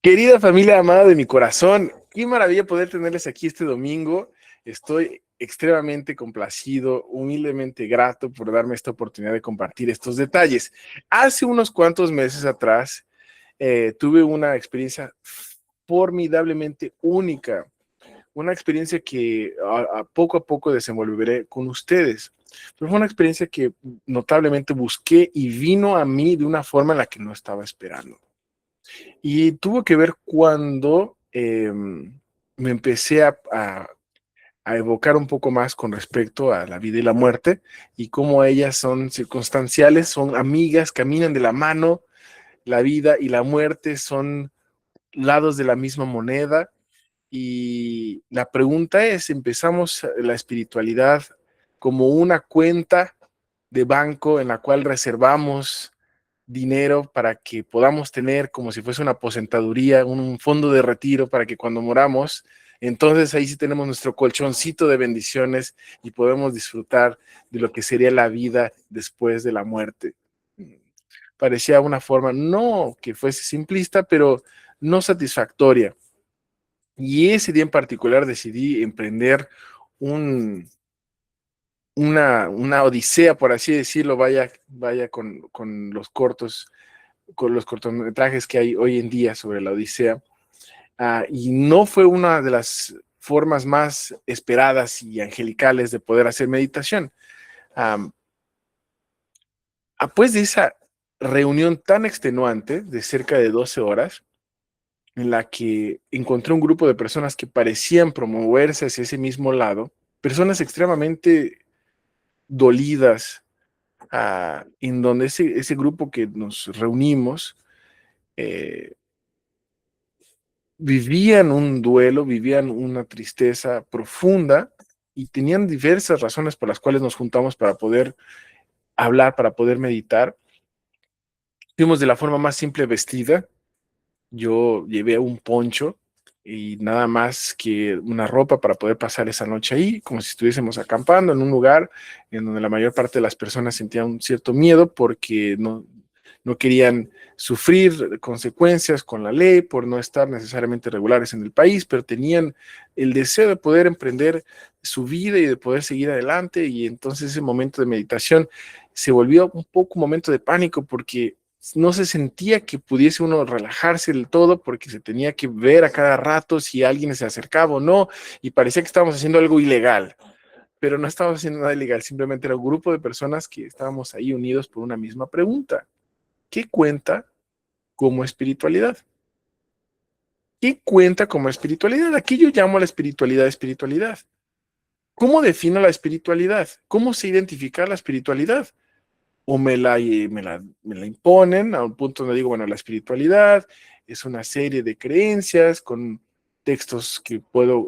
Querida familia amada de mi corazón, qué maravilla poder tenerles aquí este domingo. Estoy extremadamente complacido, humildemente grato por darme esta oportunidad de compartir estos detalles. Hace unos cuantos meses atrás tuve una experiencia formidablemente única, una experiencia que poco a poco desenvolveré con ustedes. Pero fue una experiencia que notablemente busqué y vino a mí de una forma en la que no estaba esperando. Y tuvo que ver cuando me empecé a evocar un poco más con respecto a la vida y la muerte y cómo ellas son circunstanciales, son amigas, caminan de la mano, la vida y la muerte son lados de la misma moneda. Y la pregunta es, ¿empezamos la espiritualidad como una cuenta de banco en la cual reservamos dinero para que podamos tener como si fuese una aposentaduría, un fondo de retiro para que cuando moramos, entonces ahí sí tenemos nuestro colchoncito de bendiciones y podemos disfrutar de lo que sería la vida después de la muerte? Parecía una forma, no que fuese simplista, pero no satisfactoria. Y ese día en particular decidí emprender un, una odisea, por así decirlo, vaya con los cortometrajes que hay hoy en día sobre la Odisea. Y no fue una de las formas más esperadas y angelicales de poder hacer meditación. Pues de esa reunión tan extenuante de cerca de 12 horas, en la que encontré un grupo de personas que parecían promoverse hacia ese mismo lado, personas extremadamente dolidas, en donde ese grupo que nos reunimos, eh, vivían un duelo, vivían una tristeza profunda y tenían diversas razones por las cuales nos juntamos para poder hablar, para poder meditar. Fuimos de la forma más simple vestida. Yo llevé un poncho y nada más que una ropa para poder pasar esa noche ahí, como si estuviésemos acampando en un lugar en donde la mayor parte de las personas sentían un cierto miedo porque no querían sufrir consecuencias con la ley por no estar necesariamente regulares en el país, pero tenían el deseo de poder emprender su vida y de poder seguir adelante. Y entonces ese momento de meditación se volvió un poco un momento de pánico porque no se sentía que pudiese uno relajarse del todo porque se tenía que ver a cada rato si alguien se acercaba o no, y parecía que estábamos haciendo algo ilegal, pero no estábamos haciendo nada ilegal, simplemente era un grupo de personas que estábamos ahí unidos por una misma pregunta: ¿qué cuenta como espiritualidad? ¿Qué cuenta como espiritualidad? Aquí yo llamo a la espiritualidad espiritualidad. ¿Cómo defino la espiritualidad? ¿Cómo se identifica la espiritualidad? O me la imponen a un punto donde digo, bueno, la espiritualidad es una serie de creencias con textos que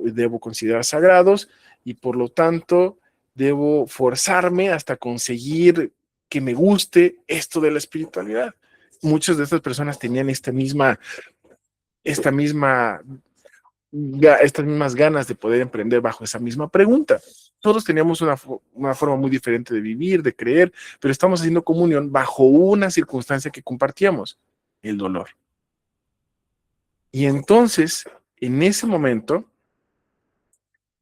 debo considerar sagrados y por lo tanto debo forzarme hasta conseguir que me guste esto de la espiritualidad. Muchas de estas personas tenían esta misma estas mismas ganas de poder emprender bajo esa misma pregunta. Todos teníamos una forma muy diferente de vivir, de creer, pero estamos haciendo comunión bajo una circunstancia que compartíamos: el dolor. Y entonces, en ese momento,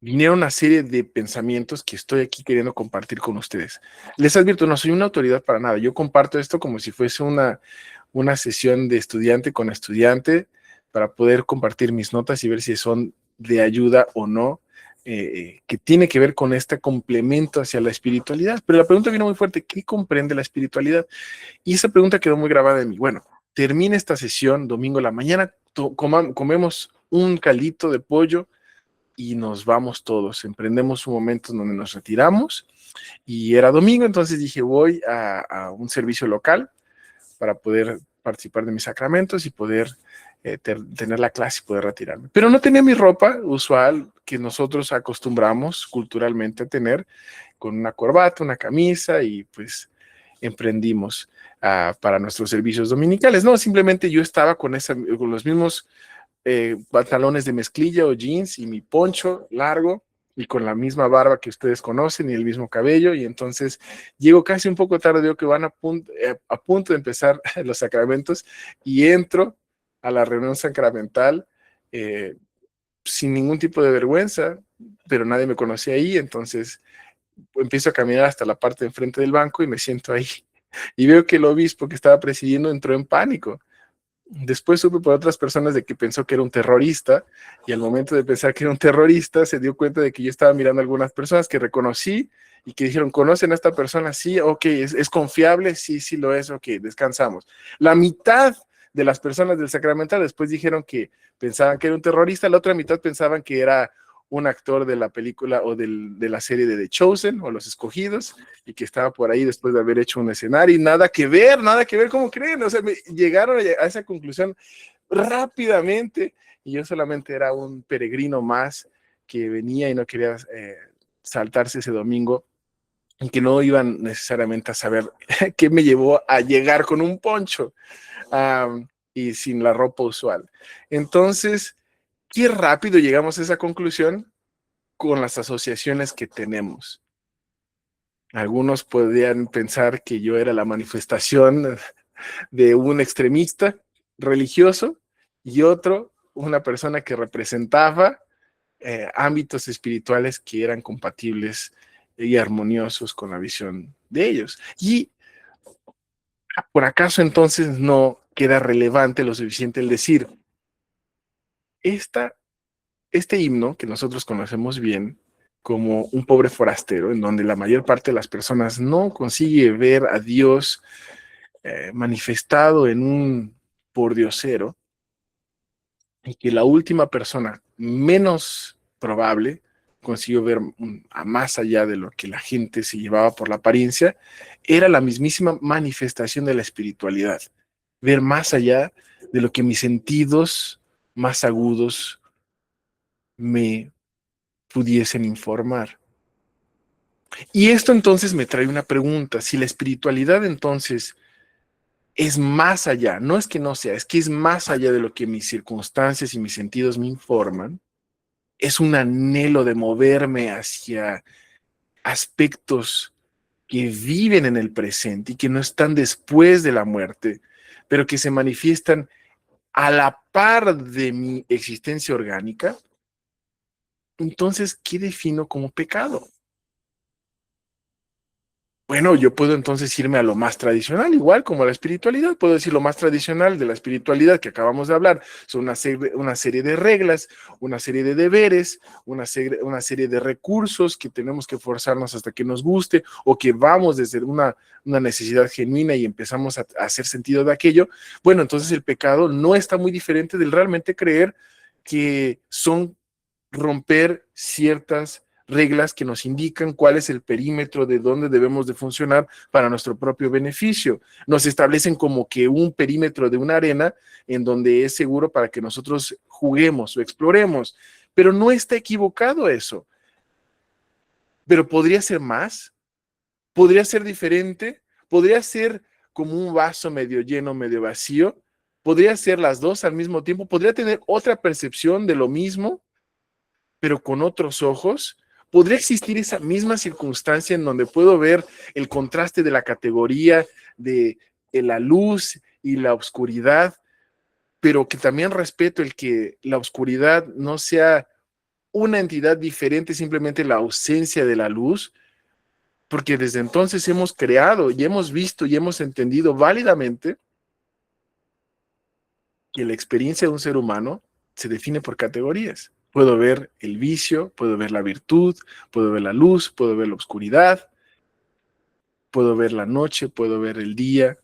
vinieron una serie de pensamientos que estoy aquí queriendo compartir con ustedes. Les advierto, no soy una autoridad para nada. Yo comparto esto como si fuese una sesión de estudiante con estudiante para poder compartir mis notas y ver si son de ayuda o no, que tiene que ver con este complemento hacia la espiritualidad. Pero la pregunta vino muy fuerte: ¿qué comprende la espiritualidad? Y esa pregunta quedó muy grabada en mí. Bueno, termina esta sesión domingo en la mañana, comemos un caldito de pollo y nos vamos todos. Emprendemos un momento en donde nos retiramos y era domingo, entonces dije, voy a un servicio local para poder participar de mis sacramentos y poder tener la clase y poder retirarme. Pero no tenía mi ropa usual que nosotros acostumbramos culturalmente a tener, con una corbata, una camisa, y pues emprendimos para nuestros servicios dominicales. No, simplemente yo estaba con los mismos pantalones de mezclilla o jeans y mi poncho largo y con la misma barba que ustedes conocen y el mismo cabello, y entonces llego casi un poco tarde, veo que van a punto de empezar los sacramentos y entro a la reunión sacramental sin ningún tipo de vergüenza, pero nadie me conocía ahí, entonces empiezo a caminar hasta la parte de enfrente del banco y me siento ahí. Y veo que el obispo que estaba presidiendo entró en pánico. Después supe por otras personas de que pensó que era un terrorista y al momento de pensar que era un terrorista se dio cuenta de que yo estaba mirando a algunas personas que reconocí y que dijeron, ¿conocen a esta persona? Sí, ok, ¿es confiable? Sí, sí lo es, ok, descansamos. La mitad de las personas del Sacramental después dijeron que pensaban que era un terrorista, la otra mitad pensaban que era un actor de la película o de la serie de The Chosen o Los Escogidos y que estaba por ahí después de haber hecho un escenario y nada que ver, ¿cómo creen? O sea, llegaron a esa conclusión rápidamente y yo solamente era un peregrino más que venía y no quería saltarse ese domingo y que no iban necesariamente a saber qué me llevó a llegar con un poncho y sin la ropa usual. Entonces, qué rápido llegamos a esa conclusión con las asociaciones que tenemos. Algunos podrían pensar que yo era la manifestación de un extremista religioso y otro, una persona que representaba ámbitos espirituales que eran compatibles y armoniosos con la visión de ellos. Y por acaso entonces no queda relevante lo suficiente el decir, esta, este himno que nosotros conocemos bien como un pobre forastero, en donde la mayor parte de las personas no consigue ver a Dios manifestado en un pordiosero, y que la última persona menos probable consiguió ver a más allá de lo que la gente se llevaba por la apariencia, era la mismísima manifestación de la espiritualidad, ver más allá de lo que mis sentidos más agudos me pudiesen informar. Y esto entonces me trae una pregunta, si la espiritualidad entonces es más allá, no es que no sea, es que es más allá de lo que mis circunstancias y mis sentidos me informan, es un anhelo de moverme hacia aspectos que viven en el presente y que no están después de la muerte, pero que se manifiestan a la par de mi existencia orgánica. Entonces, ¿qué defino como pecado? Bueno, yo puedo entonces irme a lo más tradicional, igual como la espiritualidad. Puedo decir lo más tradicional de la espiritualidad que acabamos de hablar. Son una serie de reglas, una serie de deberes, una serie de recursos que tenemos que forzarnos hasta que nos guste o que vamos desde una necesidad genuina y empezamos a hacer sentido de aquello. Bueno, entonces el pecado no está muy diferente del realmente creer que son romper ciertas reglas que nos indican cuál es el perímetro de dónde debemos de funcionar para nuestro propio beneficio. Nos establecen como que un perímetro de una arena en donde es seguro para que nosotros juguemos o exploremos, pero no está equivocado eso. Pero podría ser más, podría ser diferente, podría ser como un vaso medio lleno, medio vacío, podría ser las dos al mismo tiempo, podría tener otra percepción de lo mismo pero con otros ojos, podría existir esa misma circunstancia en donde puedo ver el contraste de la categoría de la luz y la oscuridad, pero que también respeto el que la oscuridad no sea una entidad diferente, simplemente la ausencia de la luz, porque desde entonces hemos creado y hemos visto y hemos entendido válidamente que la experiencia de un ser humano se define por categorías. Puedo ver el vicio, puedo ver la virtud, puedo ver la luz, puedo ver la oscuridad, puedo ver la noche, puedo ver el día,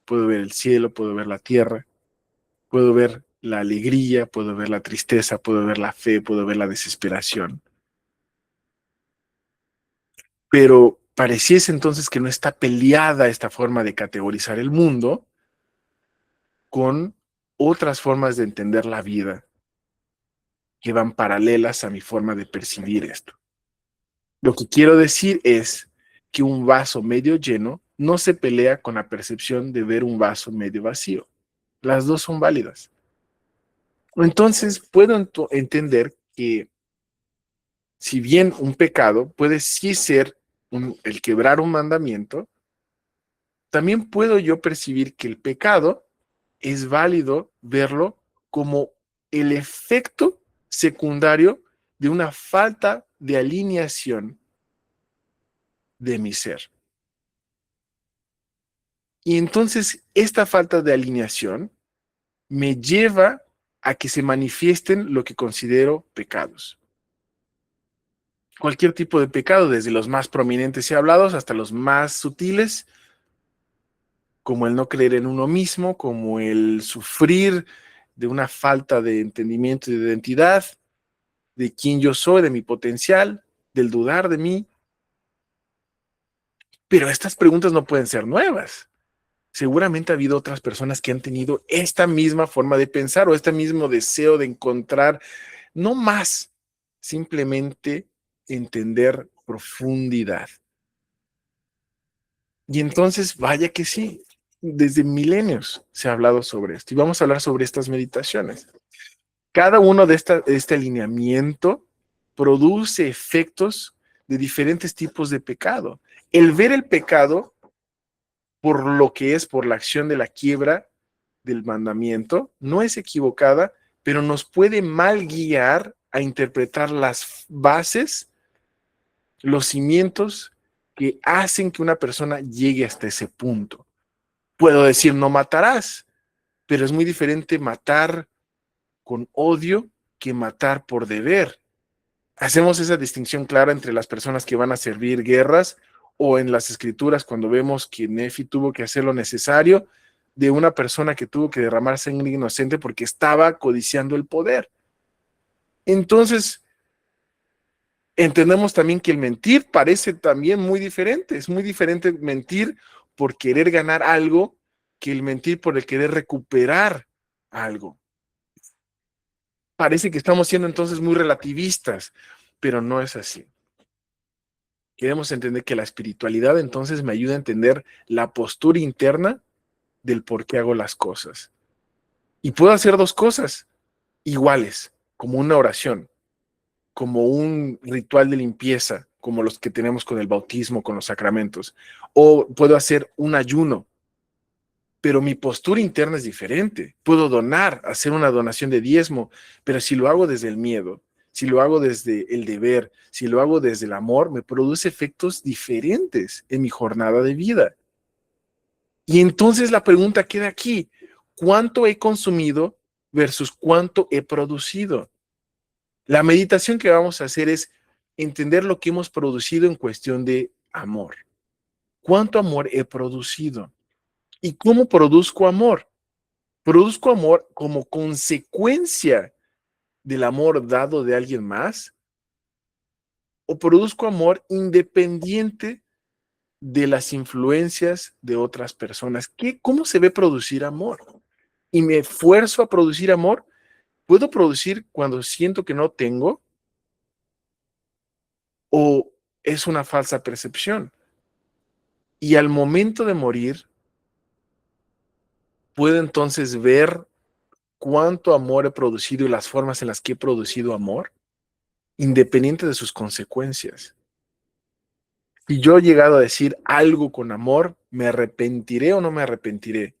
puedo ver el cielo, puedo ver la tierra, puedo ver la alegría, puedo ver la tristeza, puedo ver la fe, puedo ver la desesperación. Pero pareciese entonces que no está peleada esta forma de categorizar el mundo con otras formas de entender la vida que van paralelas a mi forma de percibir esto. Lo que quiero decir es que un vaso medio lleno no se pelea con la percepción de ver un vaso medio vacío. Las dos son válidas. Entonces, puedo entender que si bien un pecado puede sí ser el quebrar un mandamiento, también puedo yo percibir que el pecado es válido verlo como el efecto secundario de una falta de alineación de mi ser. Y entonces esta falta de alineación me lleva a que se manifiesten lo que considero pecados. Cualquier tipo de pecado, desde los más prominentes y hablados hasta los más sutiles, como el no creer en uno mismo, como el sufrir de una falta de entendimiento y de identidad, de quién yo soy, de mi potencial, del dudar de mí. Pero estas preguntas no pueden ser nuevas. Seguramente ha habido otras personas que han tenido esta misma forma de pensar o este mismo deseo de encontrar, no más, simplemente entender profundidad. Y entonces, vaya que sí, desde milenios se ha hablado sobre esto y vamos a hablar sobre estas meditaciones. Cada uno de este alineamiento produce efectos de diferentes tipos de pecado. El ver el pecado por lo que es, por la acción de la quiebra del mandamiento, no es equivocada, pero nos puede mal guiar a interpretar las bases, los cimientos que hacen que una persona llegue hasta ese punto. Puedo decir no matarás, pero es muy diferente matar con odio que matar por deber. Hacemos esa distinción clara entre las personas que van a servir guerras o en las escrituras cuando vemos que Nefi tuvo que hacer lo necesario de una persona que tuvo que derramar sangre inocente porque estaba codiciando el poder. Entonces, entendemos también que el mentir parece también muy diferente. Es muy diferente mentir por querer ganar algo que el mentir por el querer recuperar algo. Parece que estamos siendo entonces muy relativistas, pero no es así. Queremos entender que la espiritualidad entonces me ayuda a entender la postura interna del por qué hago las cosas. Y puedo hacer dos cosas iguales, como una oración, como un ritual de limpieza, como los que tenemos con el bautismo, con los sacramentos. O puedo hacer un ayuno, pero mi postura interna es diferente. Puedo donar, hacer una donación de diezmo, pero si lo hago desde el miedo, si lo hago desde el deber, si lo hago desde el amor, me produce efectos diferentes en mi jornada de vida. Y entonces la pregunta queda aquí, ¿cuánto he consumido versus cuánto he producido? La meditación que vamos a hacer es entender lo que hemos producido en cuestión de amor. ¿Cuánto amor he producido? ¿Y cómo produzco amor? ¿Produzco amor como consecuencia del amor dado de alguien más? ¿O produzco amor independiente de las influencias de otras personas? ¿Cómo se ve producir amor? ¿Y me esfuerzo a producir amor? ¿Puedo producir cuando siento que no tengo? ¿O es una falsa percepción? Y al momento de morir, ¿puedo entonces ver cuánto amor he producido y las formas en las que he producido amor? Independiente de sus consecuencias. Si yo he llegado a decir algo con amor, ¿me arrepentiré o no me arrepentiré?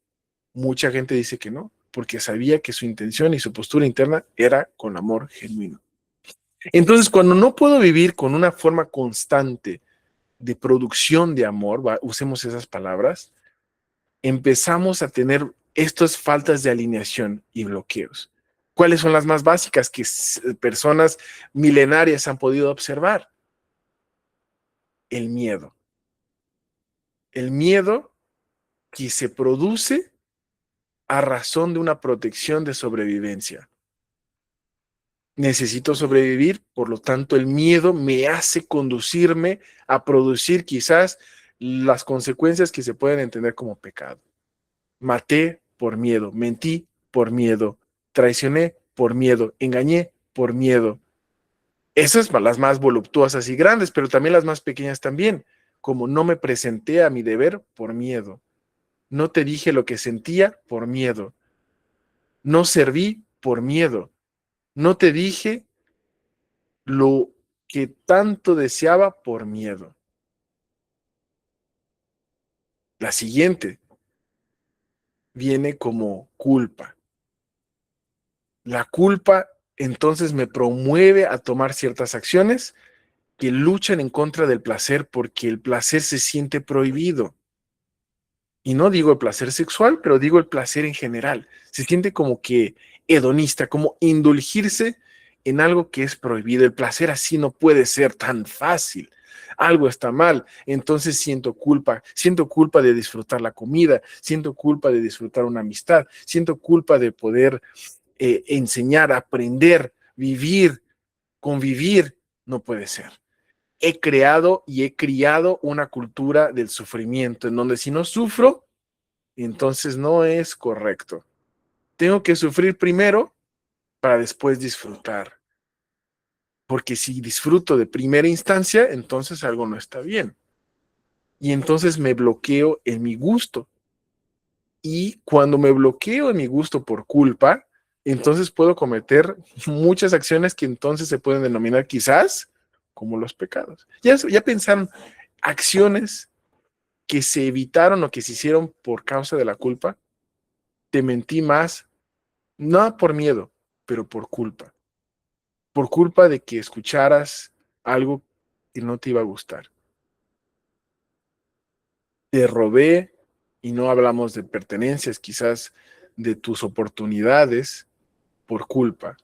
Mucha gente dice que no, porque sabía que su intención y su postura interna era con amor genuino. Entonces, cuando no puedo vivir con una forma constante de producción de amor, usemos esas palabras, empezamos a tener estas faltas de alineación y bloqueos. ¿Cuáles son las más básicas que personas milenarias han podido observar? El miedo. El miedo que se produce a razón de una protección de sobrevivencia. Necesito sobrevivir, por lo tanto el miedo me hace conducirme a producir quizás las consecuencias que se pueden entender como pecado. Maté por miedo, mentí por miedo, traicioné por miedo, engañé por miedo. Esas son las más voluptuosas y grandes, pero también las más pequeñas también, como no me presenté a mi deber por miedo. No te dije lo que sentía por miedo. No serví por miedo. No te dije lo que tanto deseaba por miedo. La siguiente viene como culpa. La culpa entonces me promueve a tomar ciertas acciones que luchan en contra del placer porque el placer se siente prohibido. Y no digo el placer sexual, pero digo el placer en general. Se siente como que hedonista, como indulgirse en algo que es prohibido. El placer así no puede ser tan fácil. Algo está mal. Entonces siento culpa de disfrutar la comida, siento culpa de disfrutar una amistad, siento culpa de poder enseñar, aprender, vivir, convivir. No puede ser. He creado y he criado una cultura del sufrimiento en donde si no sufro, entonces no es correcto. Tengo que sufrir primero para después disfrutar. Porque si disfruto de primera instancia, entonces algo no está bien. Y entonces me bloqueo en mi gusto. Y cuando me bloqueo en mi gusto por culpa, entonces puedo cometer muchas acciones que entonces se pueden denominar quizás como los pecados. Ya pensaron acciones que se evitaron o que se hicieron por causa de la culpa. Te mentí más, no por miedo, pero por culpa. Por culpa de que escucharas algo que no te iba a gustar. Te robé, y no hablamos de pertenencias, quizás de tus oportunidades por culpa.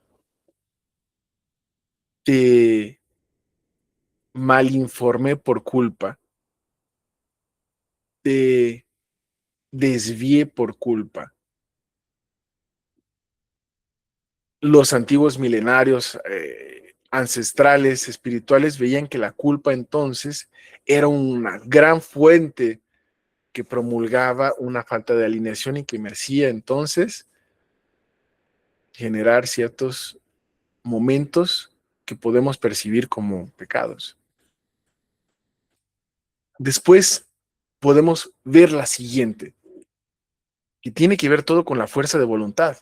Te malinformé por culpa. Te desvié por culpa. Los antiguos milenarios, ancestrales, espirituales, veían que la culpa entonces era una gran fuente que promulgaba una falta de alineación y que me hacía entonces generar ciertos momentos que podemos percibir como pecados. Después podemos ver la siguiente, que tiene que ver todo con la fuerza de voluntad.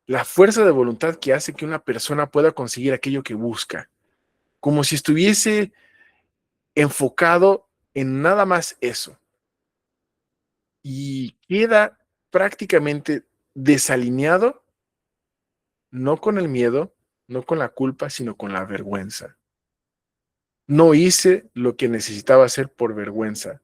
La fuerza de voluntad que hace que una persona pueda conseguir aquello que busca, como si estuviese enfocado en nada más eso. Y queda prácticamente desalineado, no con el miedo, no con la culpa, sino con la vergüenza. No hice lo que necesitaba hacer por vergüenza.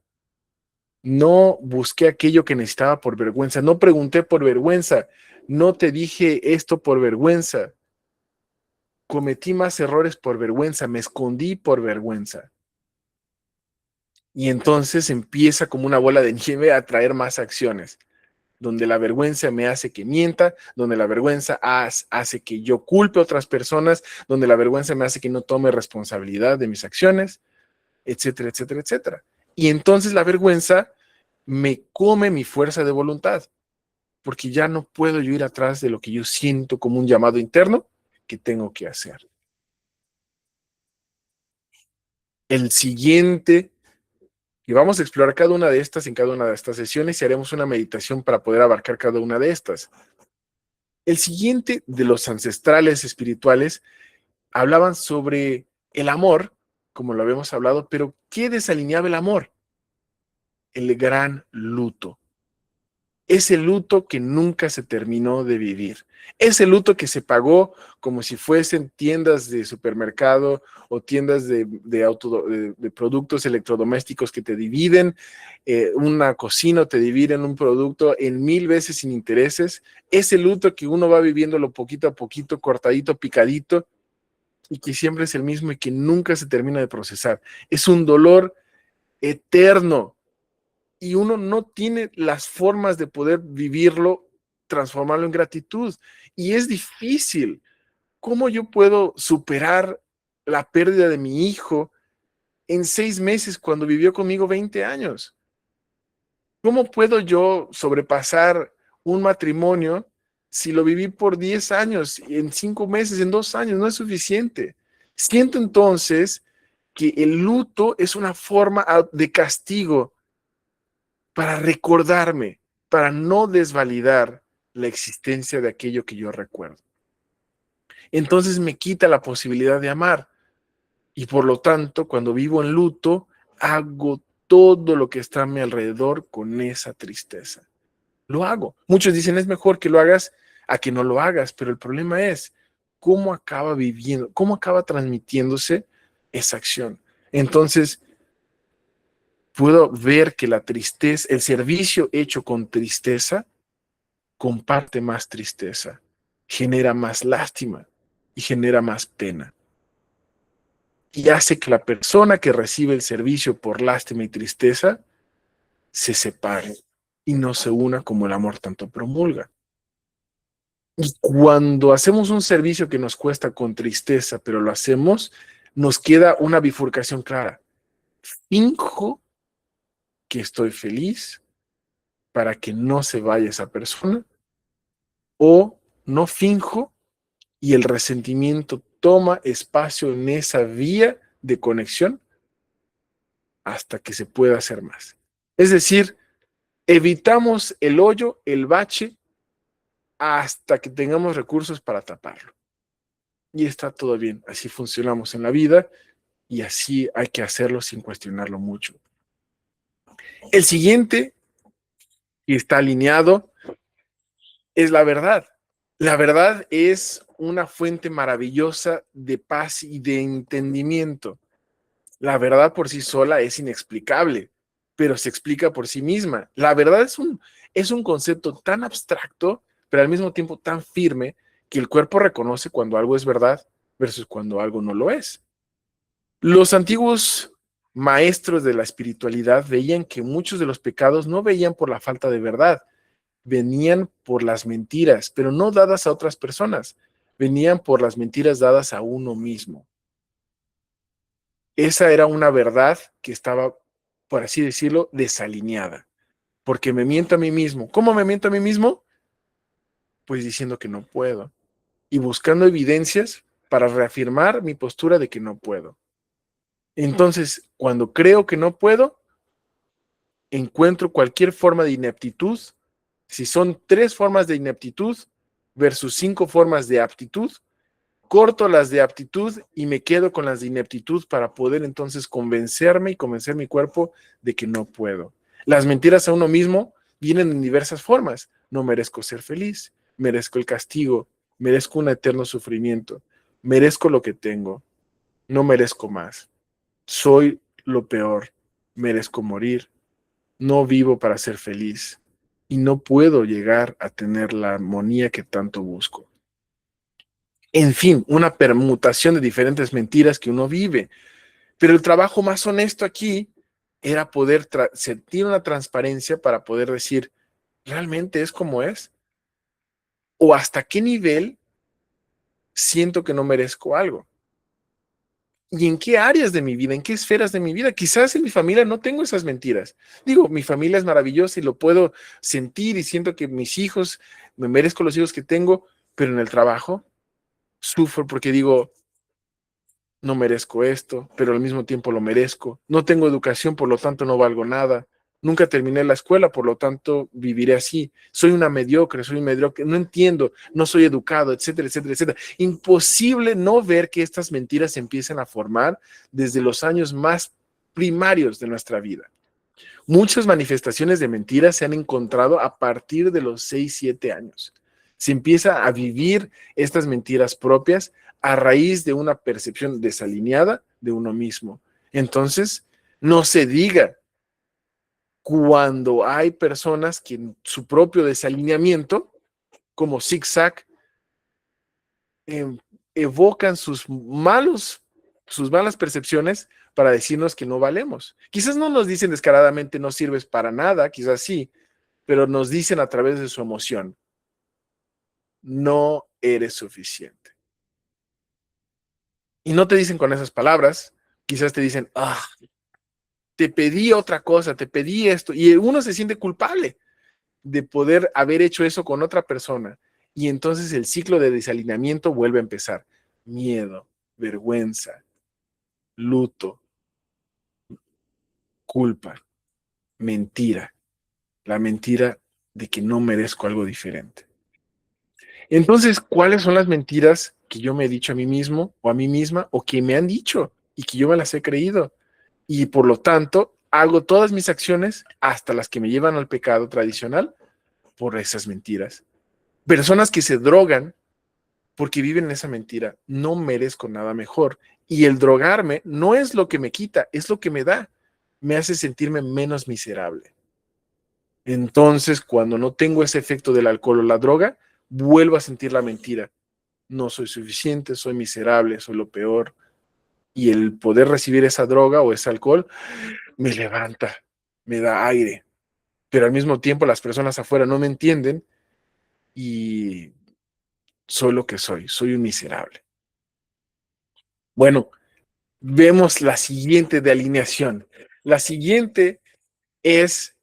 No busqué aquello que necesitaba por vergüenza. No pregunté por vergüenza. No te dije esto por vergüenza. Cometí más errores por vergüenza. Me escondí por vergüenza. Y entonces empieza como una bola de nieve a traer más acciones, donde la vergüenza me hace que mienta, donde la vergüenza hace que yo culpe a otras personas, donde la vergüenza me hace que no tome responsabilidad de mis acciones, etcétera, etcétera, etcétera. Y entonces la vergüenza me come mi fuerza de voluntad, porque ya no puedo yo ir atrás de lo que yo siento como un llamado interno que tengo que hacer. El siguiente, y vamos a explorar cada una de estas en cada una de estas sesiones y haremos una meditación para poder abarcar cada una de estas. El siguiente de los ancestrales espirituales hablaban sobre el amor, como lo habíamos hablado, pero ¿qué desalineaba el amor? El gran luto. Ese luto que nunca se terminó de vivir. Ese luto que se pagó como si fuesen tiendas de supermercado o tiendas de productos electrodomésticos que te dividen, una cocina te dividen un producto en 1000 veces sin intereses. Ese luto que uno va viviéndolo poquito a poquito, cortadito, picadito, y que siempre es el mismo y que nunca se termina de procesar. Es un dolor eterno y uno no tiene las formas de poder vivirlo, transformarlo en gratitud. Y es difícil. ¿Cómo yo puedo superar la pérdida de mi hijo en 6 meses cuando vivió conmigo 20 años? ¿Cómo puedo yo sobrepasar un matrimonio si lo viví por 10 años, en 5 meses, en 2 años? No es suficiente. Siento entonces que el luto es una forma de castigo para recordarme, para no desvalidar la existencia de aquello que yo recuerdo. Entonces me quita la posibilidad de amar y por lo tanto, cuando vivo en luto, hago todo lo que está a mi alrededor con esa tristeza. Lo hago. Muchos dicen, es mejor que lo hagas a que no lo hagas, pero el problema es cómo acaba viviendo, cómo acaba transmitiéndose esa acción. Entonces, puedo ver que la tristeza, el servicio hecho con tristeza, comparte más tristeza, genera más lástima y genera más pena. Y hace que la persona que recibe el servicio por lástima y tristeza se separe y no se una como el amor tanto promulga. Y cuando hacemos un servicio que nos cuesta con tristeza, pero lo hacemos, nos queda una bifurcación clara. Finjo que estoy feliz para que no se vaya esa persona, o no finjo y el resentimiento toma espacio en esa vía de conexión hasta que se pueda hacer más. Es decir, evitamos el hoyo, el bache, hasta que tengamos recursos para taparlo. Y está todo bien, así funcionamos en la vida y así hay que hacerlo sin cuestionarlo mucho. El siguiente, y está alineado, es la verdad. La verdad es una fuente maravillosa de paz y de entendimiento. La verdad por sí sola es inexplicable, pero se explica por sí misma. La verdad es un concepto tan abstracto, pero al mismo tiempo tan firme, que el cuerpo reconoce cuando algo es verdad versus cuando algo no lo es. Los antiguos maestros de la espiritualidad veían que muchos de los pecados no veían por la falta de verdad, venían por las mentiras, pero no dadas a otras personas, venían por las mentiras dadas a uno mismo. Esa era una verdad que estaba, por así decirlo, desalineada, porque me miento a mí mismo. ¿Cómo me miento a mí mismo? Pues diciendo que no puedo y buscando evidencias para reafirmar mi postura de que no puedo. Entonces, cuando creo que no puedo, encuentro cualquier forma de ineptitud. Si son 3 formas de ineptitud versus 5 formas de aptitud, corto las de aptitud y me quedo con las de ineptitud para poder entonces convencerme y convencer mi cuerpo de que no puedo. Las mentiras a uno mismo vienen en diversas formas. No merezco ser feliz, merezco el castigo, merezco un eterno sufrimiento, merezco lo que tengo, no merezco más. Soy lo peor, merezco morir, no vivo para ser feliz y no puedo llegar a tener la armonía que tanto busco. En fin, una permutación de diferentes mentiras que uno vive. Pero el trabajo más honesto aquí era poder sentir una transparencia para poder decir, ¿realmente es como es? ¿O hasta qué nivel siento que no merezco algo? ¿Y en qué áreas de mi vida, en qué esferas de mi vida? Quizás en mi familia no tengo esas mentiras. Digo, mi familia es maravillosa y lo puedo sentir y siento que mis hijos, me merezco los hijos que tengo, pero en el trabajo sufro porque digo, no merezco esto, pero al mismo tiempo lo merezco. No tengo educación, por lo tanto no valgo nada. Nunca terminé la escuela, por lo tanto viviré así. Soy una mediocre, soy un mediocre, no entiendo, no soy educado, etcétera, etcétera, etcétera. Imposible no ver que estas mentiras se empiezan a formar desde los años más primarios de nuestra vida. Muchas manifestaciones de mentiras se han encontrado a partir de los 6, 7 años. Se empieza a vivir estas mentiras propias a raíz de una percepción desalineada de uno mismo. Entonces, no se diga cuando hay personas que en su propio desalineamiento, como zigzag, evocan sus malas percepciones para decirnos que no valemos. Quizás no nos dicen descaradamente no sirves para nada, quizás sí, pero nos dicen a través de su emoción, no eres suficiente. Y no te dicen con esas palabras, quizás te dicen, te pedí otra cosa, te pedí esto, y uno se siente culpable de poder haber hecho eso con otra persona. Y entonces el ciclo de desalineamiento vuelve a empezar. Miedo, vergüenza, luto, culpa, mentira. La mentira de que no merezco algo diferente. Entonces, ¿cuáles son las mentiras que yo me he dicho a mí mismo o a mí misma o que me han dicho y que yo me las he creído? Y por lo tanto, hago todas mis acciones, hasta las que me llevan al pecado tradicional, por esas mentiras. Personas que se drogan porque viven en esa mentira. No merezco nada mejor. Y el drogarme no es lo que me quita, es lo que me da. Me hace sentirme menos miserable. Entonces, cuando no tengo ese efecto del alcohol o la droga, vuelvo a sentir la mentira. No soy suficiente, soy miserable, soy lo peor. Y el poder recibir esa droga o ese alcohol me levanta, me da aire. Pero al mismo tiempo las personas afuera no me entienden y soy lo que soy un miserable. Bueno, vemos la siguiente de alineación. La siguiente es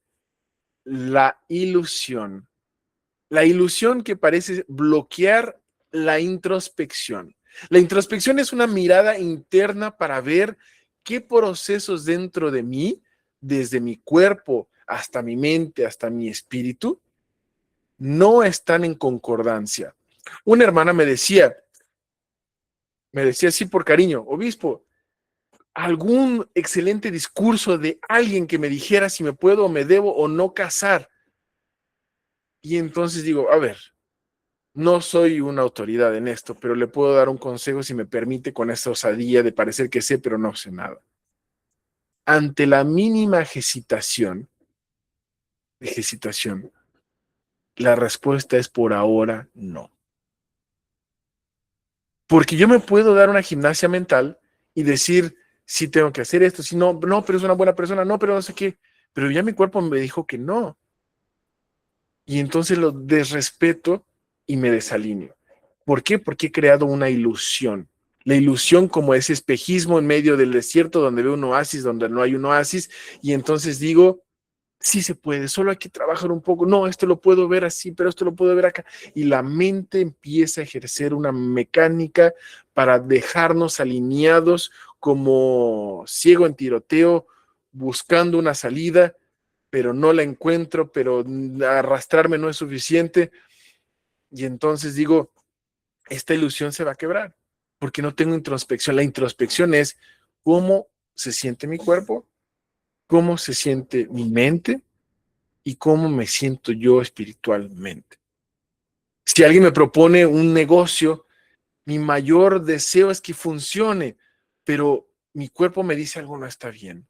la ilusión. La ilusión que parece bloquear la introspección. La introspección es una mirada interna para ver qué procesos dentro de mí, desde mi cuerpo hasta mi mente, hasta mi espíritu, no están en concordancia. Una hermana me decía así por cariño, obispo, algún excelente discurso de alguien que me dijera si me puedo o me debo o no casar. Y entonces digo, a ver, no soy una autoridad en esto, pero le puedo dar un consejo si me permite con esta osadía de parecer que sé, pero no sé nada. Ante la mínima hesitación, la respuesta es por ahora no. Porque yo me puedo dar una gimnasia mental y decir, sí tengo que hacer esto, si no, no, pero es una buena persona, no, pero no sé qué. Pero ya mi cuerpo me dijo que no. Y entonces lo desrespeto y me desalineo. ¿Por qué? Porque he creado una ilusión. La ilusión como ese espejismo en medio del desierto donde veo un oasis, donde no hay un oasis, y entonces digo, sí se puede, solo hay que trabajar un poco. No, esto lo puedo ver así, pero esto lo puedo ver acá. Y la mente empieza a ejercer una mecánica para dejarnos alineados como ciego en tiroteo, buscando una salida, pero no la encuentro, pero arrastrarme no es suficiente. Y entonces digo, esta ilusión se va a quebrar porque no tengo introspección. La introspección es cómo se siente mi cuerpo, cómo se siente mi mente y cómo me siento yo espiritualmente. Si alguien me propone un negocio, mi mayor deseo es que funcione, pero mi cuerpo me dice algo no está bien.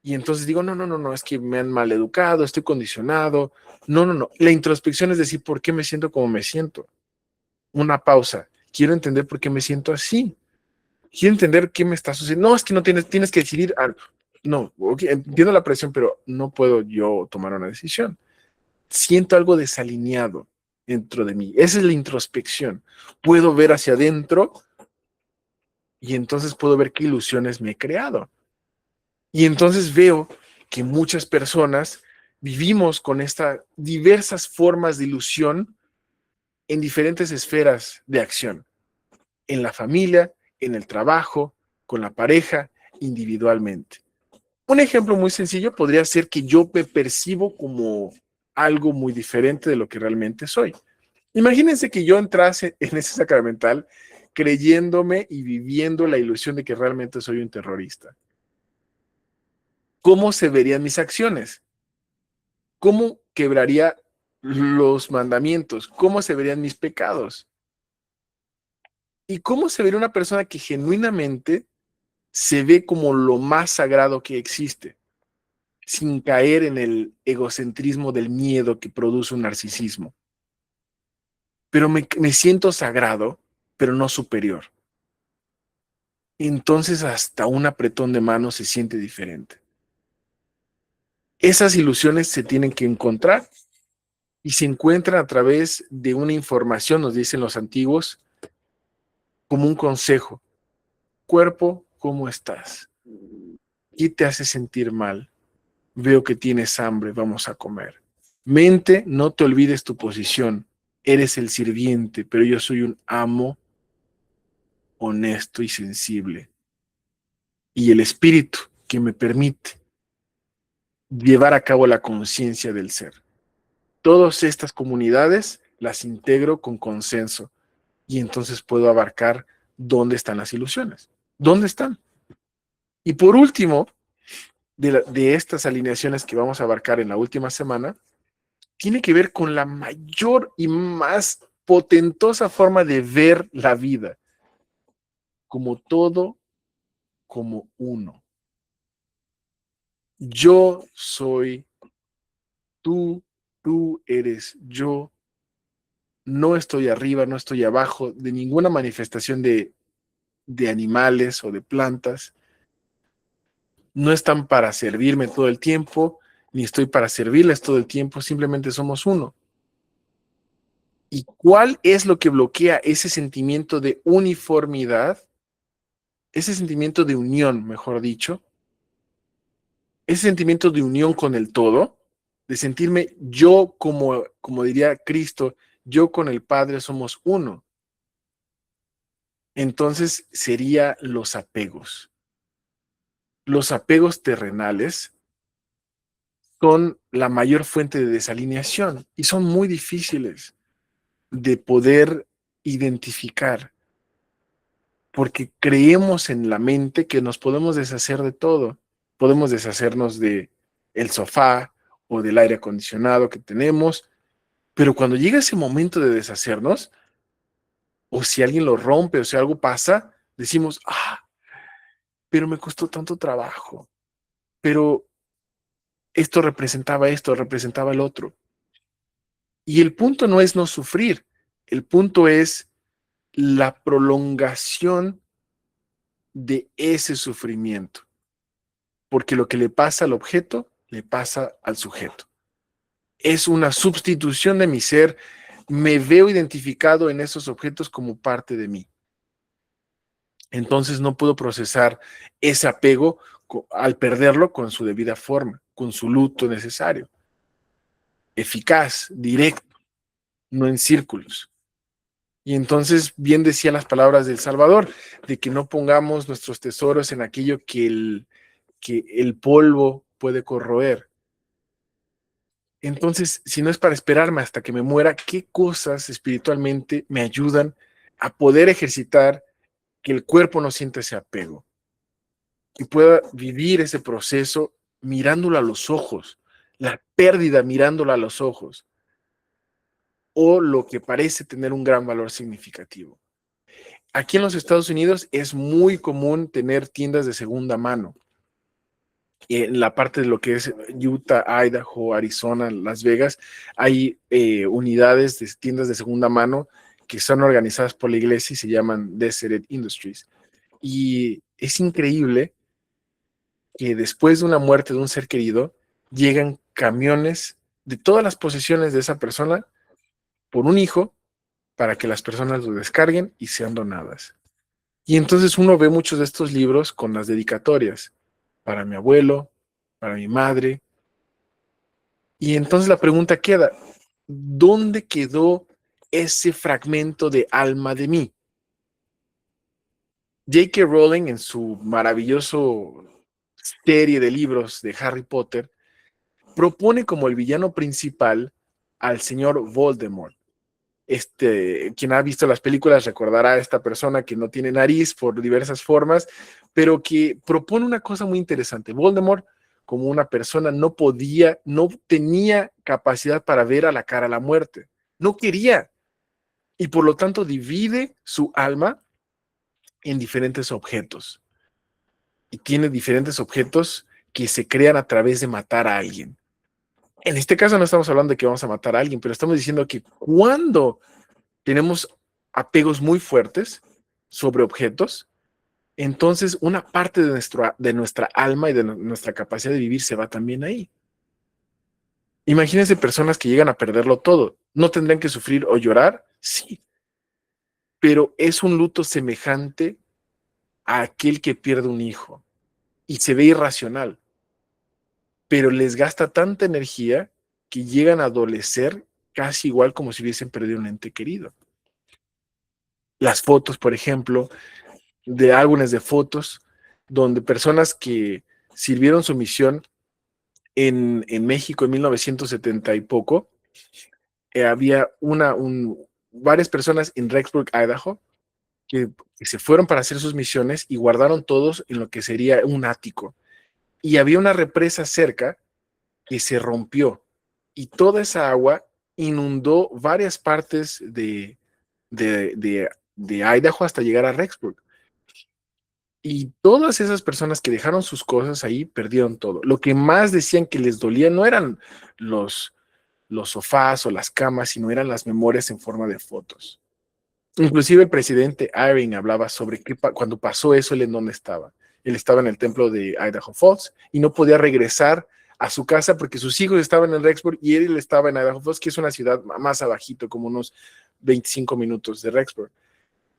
Y entonces digo, no, no, no, no, es que me han mal educado, estoy condicionado. No, no, no. La introspección es decir, ¿por qué me siento como me siento? Una pausa. Quiero entender por qué me siento así. Quiero entender qué me está sucediendo. No, es que no tienes que decidir. No, okay, entiendo la presión, pero no puedo yo tomar una decisión. Siento algo desalineado dentro de mí. Esa es la introspección. Puedo ver hacia adentro y entonces puedo ver qué ilusiones me he creado. Y entonces veo que muchas personas vivimos con estas diversas formas de ilusión en diferentes esferas de acción, en la familia, en el trabajo, con la pareja, individualmente. Un ejemplo muy sencillo podría ser que yo me percibo como algo muy diferente de lo que realmente soy. Imagínense que yo entrase en ese sacramental creyéndome y viviendo la ilusión de que realmente soy un terrorista. ¿Cómo se verían mis acciones? ¿Cómo quebraría los mandamientos? ¿Cómo se verían mis pecados? ¿Y cómo se vería una persona que genuinamente se ve como lo más sagrado que existe, sin caer en el egocentrismo del miedo que produce un narcisismo? Pero me siento sagrado, pero no superior. Entonces hasta un apretón de manos se siente diferente. Esas ilusiones se tienen que encontrar y se encuentran a través de una información, nos dicen los antiguos, como un consejo. Cuerpo, ¿cómo estás? ¿Qué te hace sentir mal? Veo que tienes hambre, vamos a comer. Mente, no te olvides tu posición. Eres el sirviente, pero yo soy un amo honesto y sensible. Y el espíritu que me permite llevar a cabo la conciencia del ser. Todas estas comunidades las integro con consenso y entonces puedo abarcar dónde están las ilusiones. ¿Dónde están? Y por último, de estas alineaciones que vamos a abarcar en la última semana, tiene que ver con la mayor y más potentosa forma de ver la vida, como todo, como uno. Yo soy tú, tú eres yo, no estoy arriba, no estoy abajo de ninguna manifestación de animales o de plantas, no están para servirme todo el tiempo, ni estoy para servirles todo el tiempo, simplemente somos uno. ¿Y cuál es lo que bloquea ese sentimiento de uniformidad? Ese sentimiento de unión, mejor dicho, ese sentimiento de unión con el todo, de sentirme yo como diría Cristo, yo con el Padre somos uno. Entonces sería los apegos. Los apegos terrenales son la mayor fuente de desalineación y son muy difíciles de poder identificar porque creemos en la mente que nos podemos deshacer de todo. Podemos deshacernos de el sofá o del aire acondicionado que tenemos, pero cuando llega ese momento de deshacernos, o si alguien lo rompe o si algo pasa, decimos, pero me costó tanto trabajo, pero esto representaba el otro. Y el punto no es no sufrir, el punto es la prolongación de ese sufrimiento, porque lo que le pasa al objeto, le pasa al sujeto. Es una sustitución de mi ser, me veo identificado en esos objetos como parte de mí. Entonces no puedo procesar ese apego al perderlo con su debida forma, con su luto necesario, eficaz, directo, no en círculos. Y entonces bien decía las palabras del Salvador, de que no pongamos nuestros tesoros en aquello que el polvo puede corroer. Entonces, si no es para esperarme hasta que me muera, ¿qué cosas espiritualmente me ayudan a poder ejercitar que el cuerpo no sienta ese apego? Y pueda vivir ese proceso mirándolo a los ojos, la pérdida mirándola a los ojos, o lo que parece tener un gran valor significativo. Aquí en los Estados Unidos es muy común tener tiendas de segunda mano. En la parte de lo que es Utah, Idaho, Arizona, Las Vegas, hay unidades de tiendas de segunda mano que son organizadas por la iglesia y se llaman Deseret Industries. Y es increíble que después de una muerte de un ser querido, llegan camiones de todas las posesiones de esa persona por un hijo para que las personas lo descarguen y sean donadas. Y entonces uno ve muchos de estos libros con las dedicatorias para mi abuelo, para mi madre. Y entonces la pregunta queda, ¿dónde quedó ese fragmento de alma de mí? J.K. Rowling en su maravilloso serie de libros de Harry Potter propone como el villano principal al señor Voldemort. Quien ha visto las películas recordará a esta persona que no tiene nariz por diversas formas, pero que propone una cosa muy interesante. Voldemort, como una persona, no tenía capacidad para ver a la cara la muerte. No quería. Y por lo tanto divide su alma en diferentes objetos. Y tiene diferentes objetos que se crean a través de matar a alguien. En este caso no estamos hablando de que vamos a matar a alguien, pero estamos diciendo que cuando tenemos apegos muy fuertes sobre objetos, entonces una parte de nuestra alma y de nuestra capacidad de vivir se va también ahí. Imagínense personas que llegan a perderlo todo. ¿No tendrían que sufrir o llorar? Sí, pero es un luto semejante a aquel que pierde un hijo y se ve irracional, pero les gasta tanta energía que llegan a adolecer casi igual como si hubiesen perdido un ente querido. Las fotos, por ejemplo, de álbumes de fotos donde personas que sirvieron su misión en México en 1970 y poco, había varias personas en Rexburg, Idaho, que se fueron para hacer sus misiones y guardaron todos en lo que sería un ático. Y había una represa cerca que se rompió y toda esa agua inundó varias partes de Idaho hasta llegar a Rexburg. Y todas esas personas que dejaron sus cosas ahí perdieron todo. Lo que más decían que les dolía no eran los, los sofás o las camas, sino eran las memorias en forma de fotos. Inclusive el presidente Eyring hablaba sobre cuando pasó eso, él en dónde estaba. Él estaba en el templo de Idaho Falls y no podía regresar a su casa porque sus hijos estaban en Rexburg y él estaba en Idaho Falls, que es una ciudad más abajito, como unos 25 minutos de Rexburg.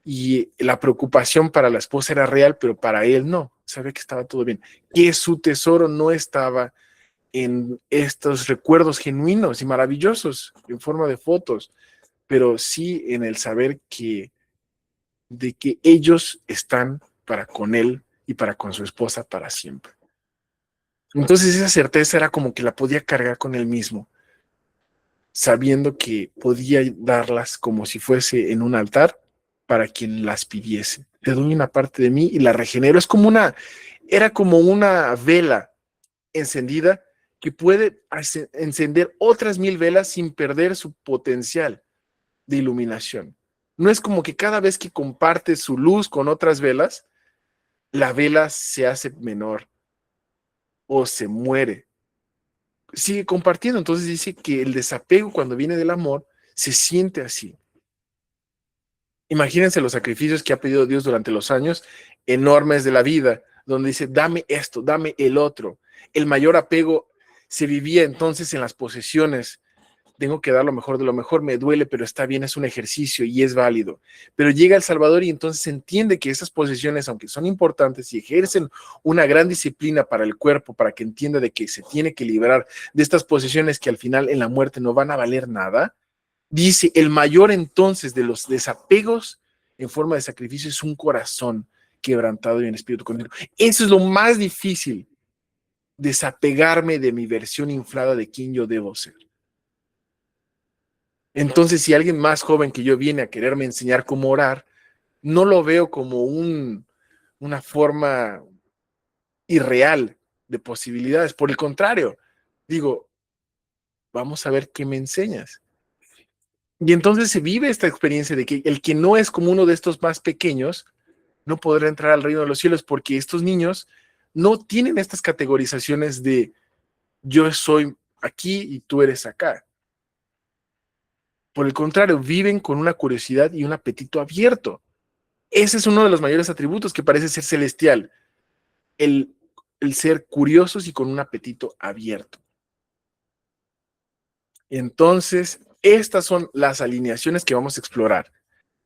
Y la preocupación para la esposa era real, pero para él no. Sabía que estaba todo bien. Que su tesoro no estaba en estos recuerdos genuinos y maravillosos en forma de fotos, pero sí en el saber de que ellos están para con él y para con su esposa para siempre. Entonces esa certeza era como que la podía cargar con él mismo, sabiendo que podía darlas como si fuese en un altar para quien las pidiese. Te doy una parte de mí y la regenero. Era como una vela encendida que puede encender otras 1000 velas sin perder su potencial de iluminación. No es como que cada vez que comparte su luz con otras velas, la vela se hace menor o se muere. Sigue compartiendo. Entonces dice que el desapego cuando viene del amor se siente así. Imagínense los sacrificios que ha pedido Dios durante los años enormes de la vida, donde dice, dame esto, dame el otro. El mayor apego se vivía entonces en las posesiones. Tengo que dar lo mejor de lo mejor, me duele, pero está bien, es un ejercicio y es válido. Pero llega El Salvador y entonces entiende que esas posesiones, aunque son importantes y ejercen una gran disciplina para el cuerpo, para que entienda de que se tiene que liberar de estas posesiones que al final en la muerte no van a valer nada, dice, el mayor entonces de los desapegos en forma de sacrificio es un corazón quebrantado y en espíritu contrito. Eso es lo más difícil, desapegarme de mi versión inflada de quién yo debo ser. Entonces, si alguien más joven que yo viene a quererme enseñar cómo orar, no lo veo como una forma irreal de posibilidades. Por el contrario, digo, vamos a ver qué me enseñas. Y entonces se vive esta experiencia de que el que no es como uno de estos más pequeños no podrá entrar al reino de los cielos porque estos niños no tienen estas categorizaciones de yo soy aquí y tú eres acá. Por el contrario, viven con una curiosidad y un apetito abierto. Ese es uno de los mayores atributos que parece ser celestial, el, el ser curiosos y con un apetito abierto. Entonces, estas son las alineaciones que vamos a explorar.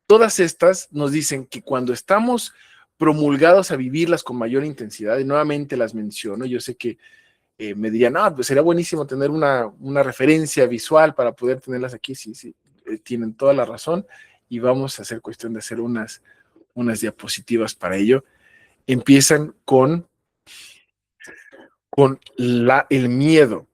Todas estas nos dicen que cuando estamos promulgados a vivirlas con mayor intensidad, y nuevamente las menciono, yo sé que me dirían, no, pues sería buenísimo tener una referencia visual para poder tenerlas aquí, sí, sí, tienen toda la razón, y vamos a hacer cuestión de hacer unas diapositivas para ello. Empiezan con el miedo.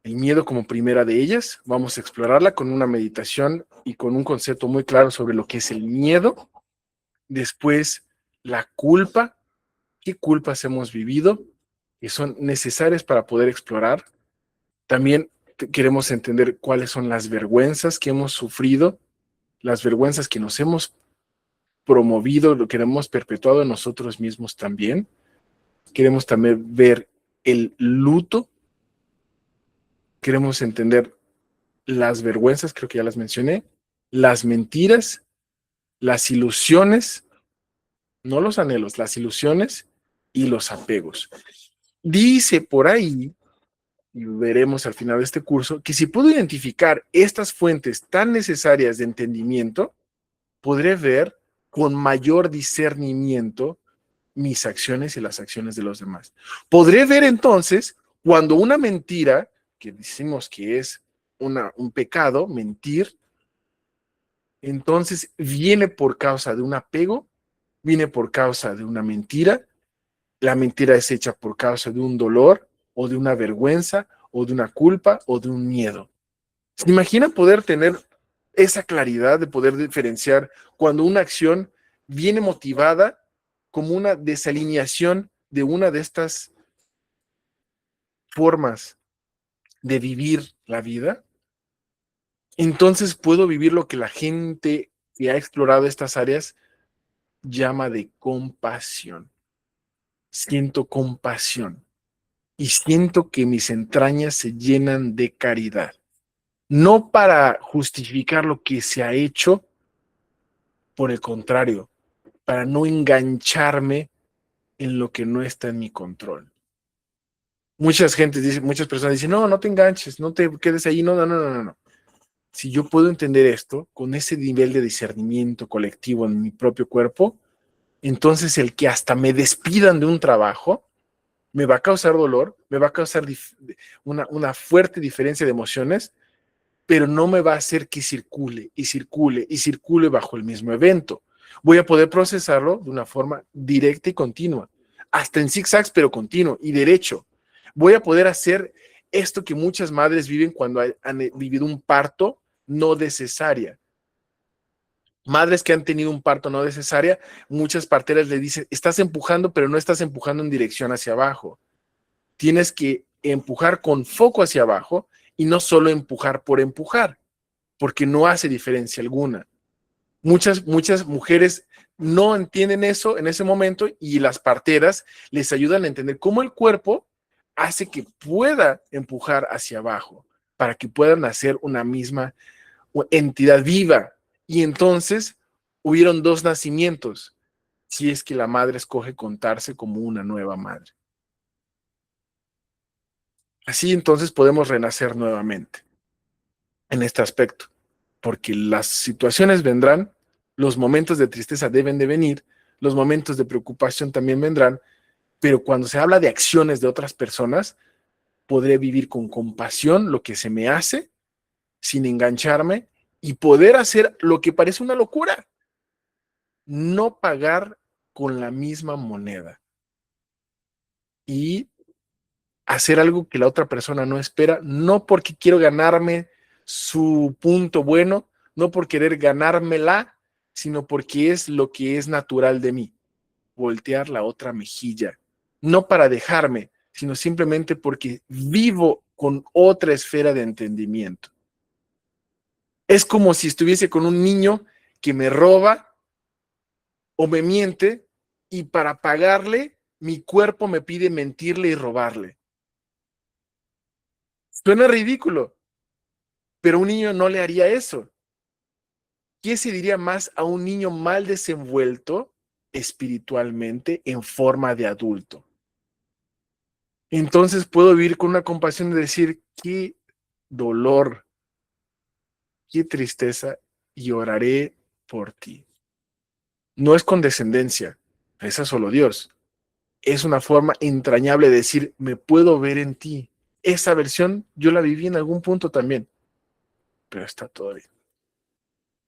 El miedo como primera de ellas. Vamos a explorarla con una meditación y con un concepto muy claro sobre lo que es el miedo. Después, la culpa. ¿Qué culpas hemos vivido? Que son necesarias para poder explorar. También queremos entender cuáles son las vergüenzas que hemos sufrido, las vergüenzas que nos hemos promovido, lo que hemos perpetuado en nosotros mismos también. Queremos también ver el luto. Queremos entender las vergüenzas, creo que ya las mencioné, las mentiras, las ilusiones, no los anhelos, las ilusiones y los apegos. Dice por ahí, y veremos al final de este curso, que si puedo identificar estas fuentes tan necesarias de entendimiento, podré ver con mayor discernimiento mis acciones y las acciones de los demás. Podré ver entonces cuando una mentira, que decimos que es un pecado, mentir, entonces viene por causa de un apego, viene por causa de una mentira, la mentira es hecha por causa de un dolor o de una vergüenza o de una culpa o de un miedo. ¿Se imagina poder tener esa claridad de poder diferenciar cuando una acción viene motivada como una desalineación de una de estas formas de vivir la vida, entonces puedo vivir lo que la gente que ha explorado estas áreas llama de compasión. Siento compasión y siento que mis entrañas se llenan de caridad. No para justificar lo que se ha hecho, por el contrario, para no engancharme en lo que no está en mi control. Muchas personas dicen, no, no te enganches, no te quedes ahí, no, no, no, no, no. Si yo puedo entender esto con ese nivel de discernimiento colectivo en mi propio cuerpo, entonces el que hasta me despidan de un trabajo me va a causar dolor, me va a causar una fuerte diferencia de emociones, pero no me va a hacer que circule y circule y circule bajo el mismo evento. Voy a poder procesarlo de una forma directa y continua, hasta en zigzags, pero continuo y derecho. Voy a poder hacer esto que muchas madres viven cuando han vivido un parto no de cesárea. Madres que han tenido un parto no de cesárea, muchas parteras le dicen, estás empujando, pero no estás empujando en dirección hacia abajo. Tienes que empujar con foco hacia abajo y no solo empujar por empujar, porque no hace diferencia alguna. Muchas mujeres no entienden eso en ese momento y las parteras les ayudan a entender cómo el cuerpo hace que pueda empujar hacia abajo para que puedan hacer una misma entidad viva. Y entonces hubieron dos nacimientos, si es que la madre escoge contarse como una nueva madre. Así entonces podemos renacer nuevamente en este aspecto, porque las situaciones vendrán, los momentos de tristeza deben de venir, los momentos de preocupación también vendrán, pero cuando se habla de acciones de otras personas, podré vivir con compasión lo que se me hace, sin engancharme, y poder hacer lo que parece una locura, no pagar con la misma moneda y hacer algo que la otra persona no espera, no porque quiero ganarme su punto bueno, no por querer ganármela, sino porque es lo que es natural de mí, voltear la otra mejilla, no para dejarme, sino simplemente porque vivo con otra esfera de entendimiento. Es como si estuviese con un niño que me roba o me miente y para pagarle, mi cuerpo me pide mentirle y robarle. Suena ridículo, pero un niño no le haría eso. ¿Qué se diría más a un niño mal desenvuelto espiritualmente en forma de adulto? Entonces puedo vivir con una compasión de decir, qué dolor, qué tristeza, y oraré por ti. No es condescendencia, esa es solo Dios. Es una forma entrañable de decir, me puedo ver en ti. Esa versión yo la viví en algún punto también, pero está todo bien.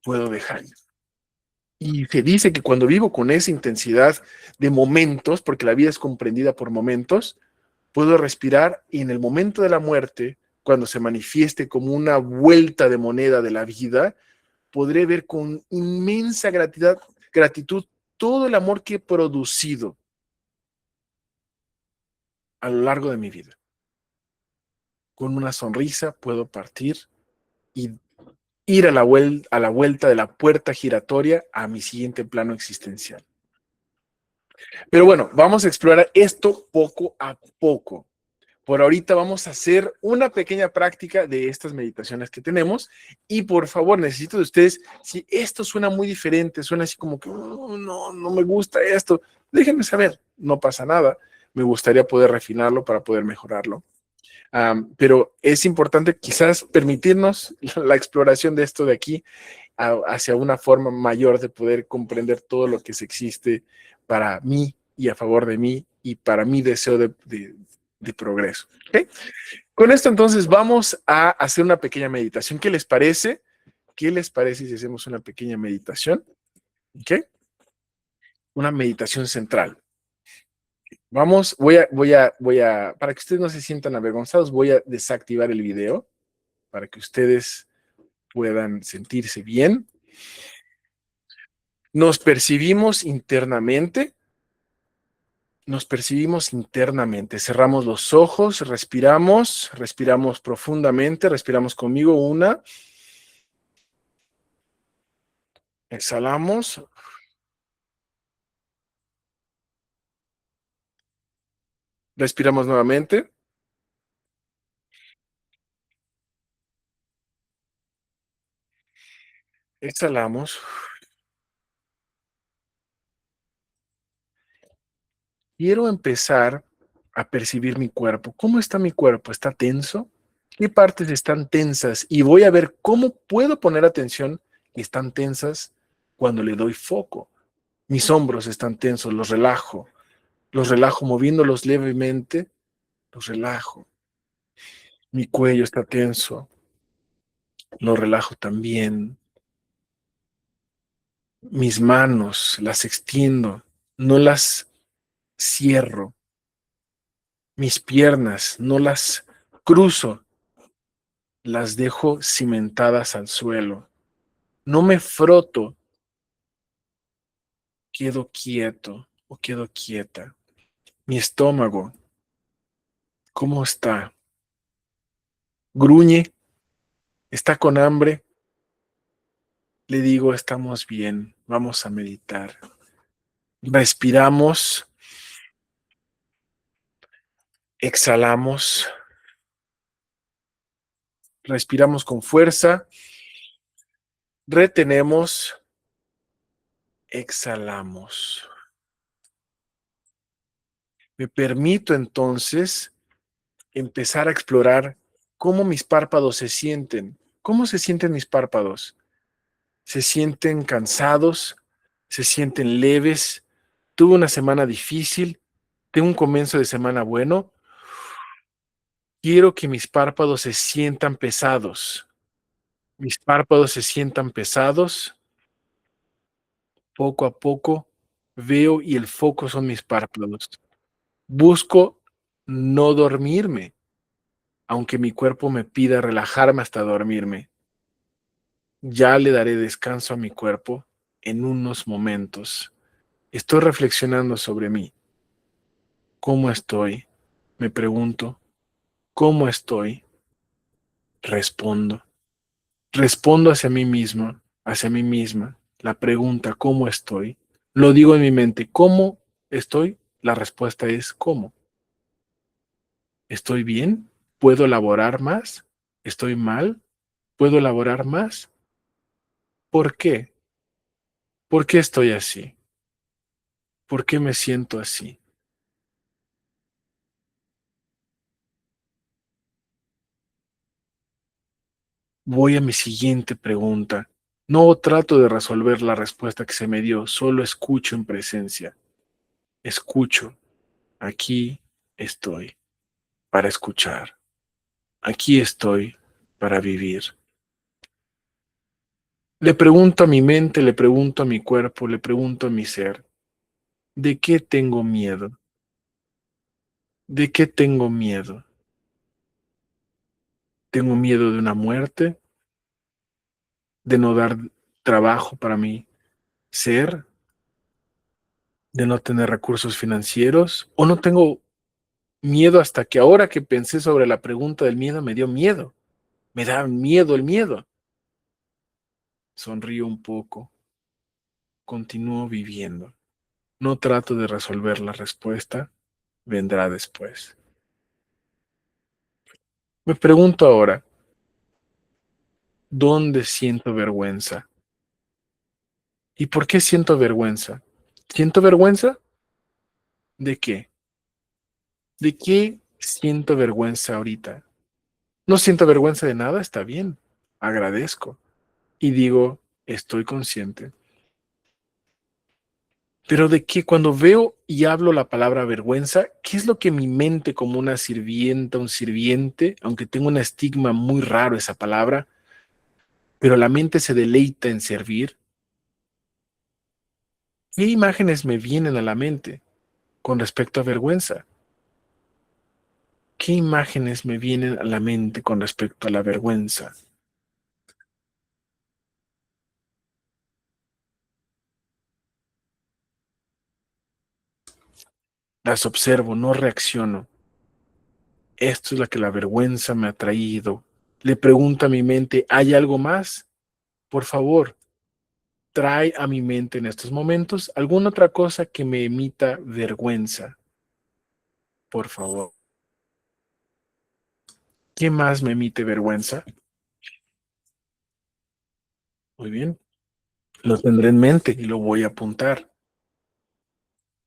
Puedo dejar. Y se dice que cuando vivo con esa intensidad de momentos, porque la vida es comprendida por momentos, puedo respirar y en el momento de la muerte, cuando se manifieste como una vuelta de moneda de la vida, podré ver con inmensa gratitud todo el amor que he producido a lo largo de mi vida. Con una sonrisa puedo partir y ir a la vuelta de la puerta giratoria a mi siguiente plano existencial. Pero bueno, vamos a explorar esto poco a poco. Por ahorita vamos a hacer una pequeña práctica de estas meditaciones que tenemos y por favor necesito de ustedes, si esto suena muy diferente, suena así como que no me gusta esto, déjenme saber, no pasa nada, me gustaría poder refinarlo para poder mejorarlo. Pero es importante quizás permitirnos la exploración de esto de aquí hacia una forma mayor de poder comprender todo lo que se existe para mí y a favor de mí y para mi deseo de progreso. ¿Okay? Con esto entonces vamos a hacer una pequeña meditación. ¿Qué les parece? ¿Qué les parece si hacemos una pequeña meditación? ¿Okay? Una meditación central. Vamos, para que ustedes no se sientan avergonzados, voy a desactivar el video para que ustedes puedan sentirse bien. Nos percibimos internamente nos percibimos internamente. Cerramos los ojos, respiramos, respiramos profundamente, respiramos conmigo una, exhalamos, respiramos nuevamente, exhalamos. Quiero empezar a percibir mi cuerpo. ¿Cómo está mi cuerpo? ¿Está tenso? ¿Qué partes están tensas? Y voy a ver cómo puedo poner atención que están tensas cuando le doy foco. Mis hombros están tensos, los relajo moviéndolos levemente, los relajo. Mi cuello está tenso, lo relajo también. Mis manos las extiendo, no las cierro. Mis piernas no las cruzo, las dejo cimentadas al suelo. No me froto, quedo quieto o quedo quieta. Mi estómago, ¿cómo está? Gruñe, está con hambre. Le digo, estamos bien, vamos a meditar. Respiramos, exhalamos, respiramos con fuerza, retenemos, exhalamos. Me permito entonces empezar a explorar cómo mis párpados se sienten. ¿Cómo se sienten mis párpados? ¿Se sienten cansados? ¿Se sienten leves? ¿Tuve una semana difícil? ¿Tengo un comienzo de semana bueno? Quiero que mis párpados se sientan pesados. Mis párpados se sientan pesados. Poco a poco veo y el foco son mis párpados. Busco no dormirme, aunque mi cuerpo me pida relajarme hasta dormirme. Ya le daré descanso a mi cuerpo en unos momentos. Estoy reflexionando sobre mí. ¿Cómo estoy? Me pregunto. ¿Cómo estoy? Respondo. Respondo hacia mí mismo, hacia mí misma. La pregunta, ¿cómo estoy? Lo digo en mi mente. ¿Cómo estoy? La respuesta es ¿cómo? ¿Estoy bien? ¿Puedo elaborar más? ¿Estoy mal? ¿Puedo elaborar más? ¿Por qué? ¿Por qué estoy así? ¿Por qué me siento así? Voy a mi siguiente pregunta. No trato de resolver la respuesta que se me dio, solo escucho en presencia. Escucho. Aquí estoy para escuchar. Aquí estoy para vivir. Le pregunto a mi mente, le pregunto a mi cuerpo, le pregunto a mi ser, ¿de qué tengo miedo? ¿De qué tengo miedo? ¿Tengo miedo de una muerte? ¿De no dar trabajo para mi ser? ¿De no tener recursos financieros? ¿O no tengo miedo hasta que ahora que pensé sobre la pregunta del miedo me dio miedo? Me da miedo el miedo. Sonrío un poco, continúo viviendo. No trato de resolver la respuesta, vendrá después. Me pregunto ahora, ¿dónde siento vergüenza? ¿Y por qué siento vergüenza? ¿Siento vergüenza? ¿De qué? ¿De qué siento vergüenza ahorita? No siento vergüenza de nada, está bien, agradezco. Y digo, estoy consciente. Pero de qué cuando veo y hablo la palabra vergüenza, ¿qué es lo que mi mente como una sirvienta, un sirviente, aunque tengo un estigma muy raro esa palabra, pero la mente se deleita en servir? ¿Qué imágenes me vienen a la mente con respecto a vergüenza? ¿Qué imágenes me vienen a la mente con respecto a la vergüenza? Las observo, no reacciono. Esto es lo que la vergüenza me ha traído. Le pregunto a mi mente, ¿hay algo más? Por favor, trae a mi mente en estos momentos alguna otra cosa que me emita vergüenza. Por favor. ¿Qué más me emite vergüenza? Muy bien. Lo tendré en mente y lo voy a apuntar.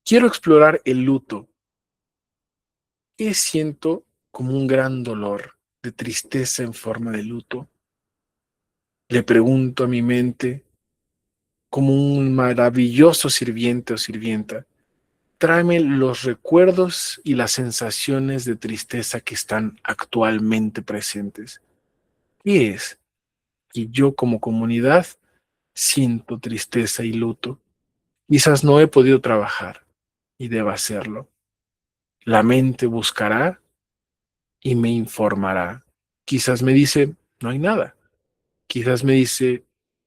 Quiero explorar el luto. ¿Qué siento como un gran dolor de tristeza en forma de luto? Le pregunto a mi mente como un maravilloso sirviente o sirvienta. Tráeme los recuerdos y las sensaciones de tristeza que están actualmente presentes. ¿Qué es? Y yo como comunidad siento tristeza y luto. Quizás no he podido trabajar y deba hacerlo. La mente buscará y me informará. Quizás me dice, no hay nada. Quizás me dice,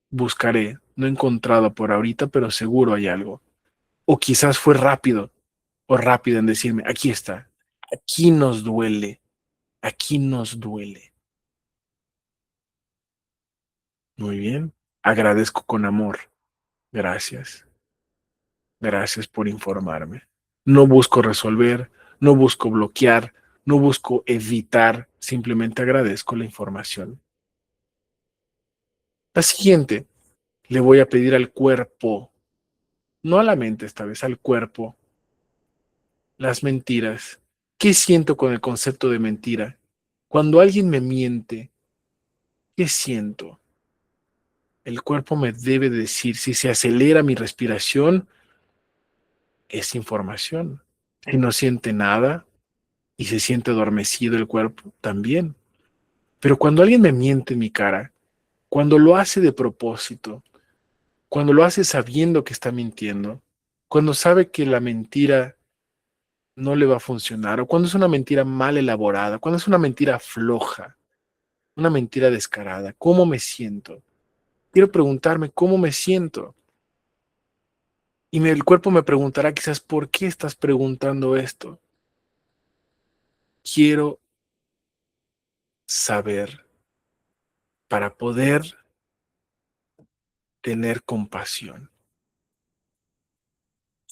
buscaré. No he encontrado por ahorita, pero seguro hay algo. O quizás fue rápido o rápida en decirme, aquí está. Aquí nos duele. Aquí nos duele. Muy bien. Agradezco con amor. Gracias. Gracias por informarme. No busco resolver, no busco bloquear, no busco evitar, simplemente agradezco la información. La siguiente, le voy a pedir al cuerpo, no a la mente esta vez, al cuerpo, las mentiras. ¿Qué siento con el concepto de mentira? Cuando alguien me miente, ¿qué siento? El cuerpo me debe decir si se acelera mi respiración, es información. Si no siente nada y se siente adormecido el cuerpo, también. Pero cuando alguien me miente en mi cara, cuando lo hace de propósito, cuando lo hace sabiendo que está mintiendo, cuando sabe que la mentira no le va a funcionar, o cuando es una mentira mal elaborada, cuando es una mentira floja, una mentira descarada, ¿cómo me siento? Quiero preguntarme cómo me siento. El cuerpo me preguntará quizás, ¿por qué estás preguntando esto? Quiero saber para poder tener compasión.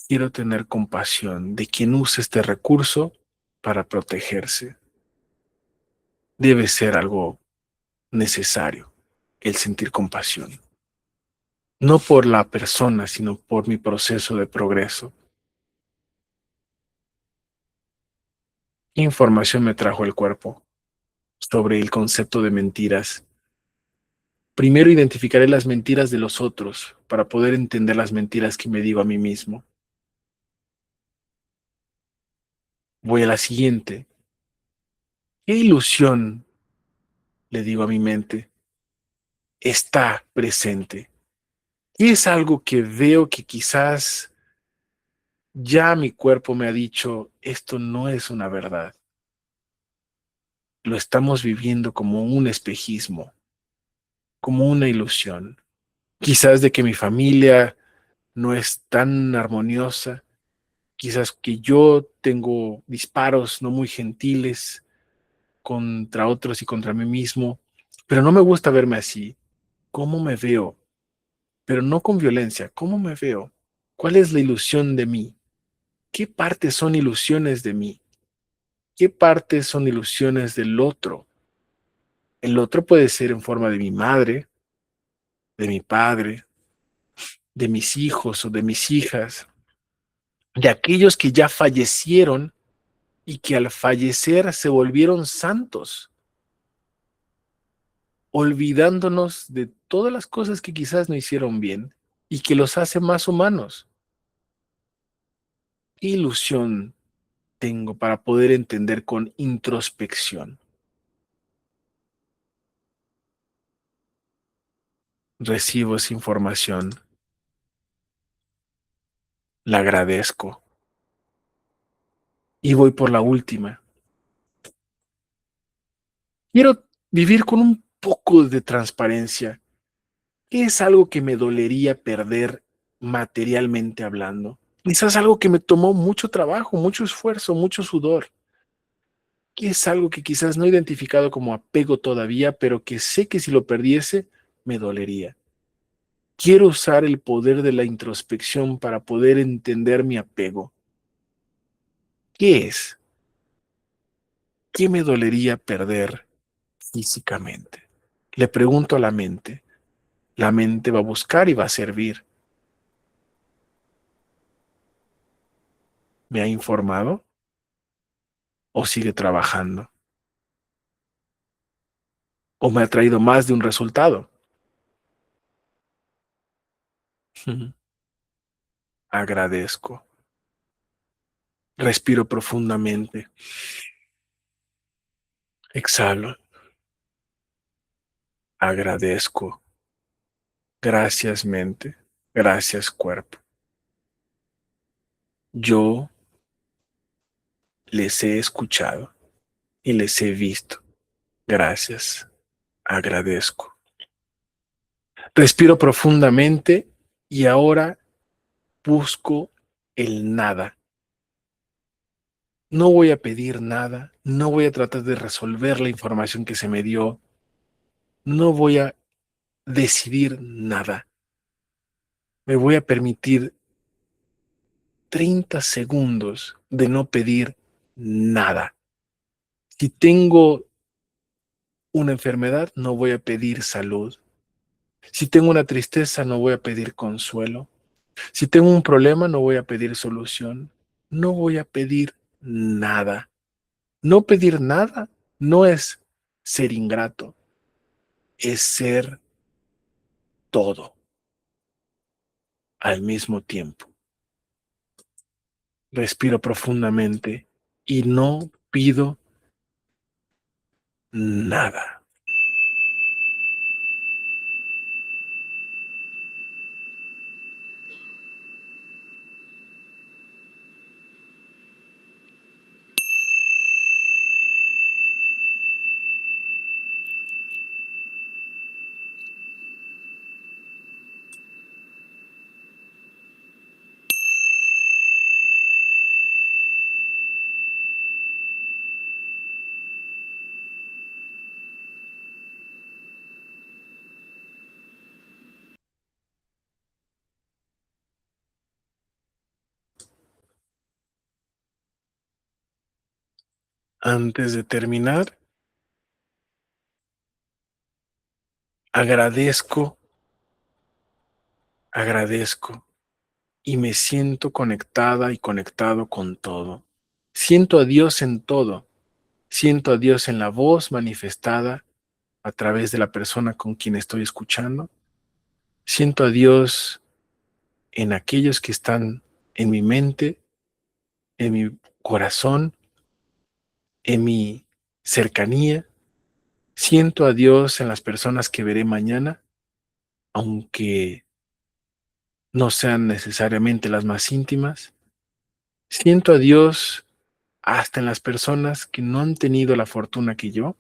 Quiero tener compasión de quien use este recurso para protegerse. Debe ser algo necesario el sentir compasión. No por la persona, sino por mi proceso de progreso. ¿Qué información me trajo el cuerpo sobre el concepto de mentiras? Primero identificaré las mentiras de los otros para poder entender las mentiras que me digo a mí mismo. Voy a la siguiente. ¿Qué ilusión, le digo a mi mente, está presente? ¿Qué es algo que veo que quizás ya mi cuerpo me ha dicho, esto no es una verdad? Lo estamos viviendo como un espejismo, como una ilusión. Quizás de que mi familia no es tan armoniosa, quizás que yo tengo disparos no muy gentiles contra otros y contra mí mismo, pero no me gusta verme así. ¿Cómo me veo? Pero no con violencia, ¿cómo me veo? ¿Cuál es la ilusión de mí? ¿Qué partes son ilusiones de mí? ¿Qué partes son ilusiones del otro? El otro puede ser en forma de mi madre, de mi padre, de mis hijos o de mis hijas, de aquellos que ya fallecieron y que al fallecer se volvieron santos, olvidándonos de todas las cosas que quizás no hicieron bien y que los hace más humanos. ¿Qué ilusión tengo para poder entender con introspección? Recibo esa información, la agradezco y voy por la última. Quiero vivir con un poco de transparencia. ¿Qué es algo que me dolería perder materialmente hablando? Quizás algo que me tomó mucho trabajo, mucho esfuerzo, mucho sudor. Que es algo que quizás no he identificado como apego todavía, pero que sé que si lo perdiese, me dolería. Quiero usar el poder de la introspección para poder entender mi apego. ¿Qué es? ¿Qué me dolería perder físicamente? Le pregunto a la mente. La mente va a buscar y va a servir. ¿Me ha informado o sigue trabajando? ¿O me ha traído más de un resultado? Agradezco. Respiro profundamente. Exhalo. Agradezco. Gracias, mente. Gracias, cuerpo. Yo les he escuchado y les he visto. Gracias. Agradezco. Respiro profundamente y ahora busco el nada. No voy a pedir nada, no voy a tratar de resolver la información que se me dio, no voy a decidir nada. Me voy a permitir 30 segundos de no pedir nada. Si tengo una enfermedad, no voy a pedir salud. Si tengo una tristeza, no voy a pedir consuelo. Si tengo un problema, no voy a pedir solución. No voy a pedir nada. No pedir nada no es ser ingrato, es ser todo al mismo tiempo. Respiro profundamente y no pido nada. Antes de terminar, agradezco, agradezco y me siento conectada y conectado con todo. Siento a Dios en todo. Siento a Dios en la voz manifestada a través de la persona con quien estoy escuchando. Siento a Dios en aquellos que están en mi mente, en mi corazón, en mi cercanía. Siento a Dios en las personas que veré mañana, aunque no sean necesariamente las más íntimas. Siento a Dios hasta en las personas que no han tenido la fortuna que yo.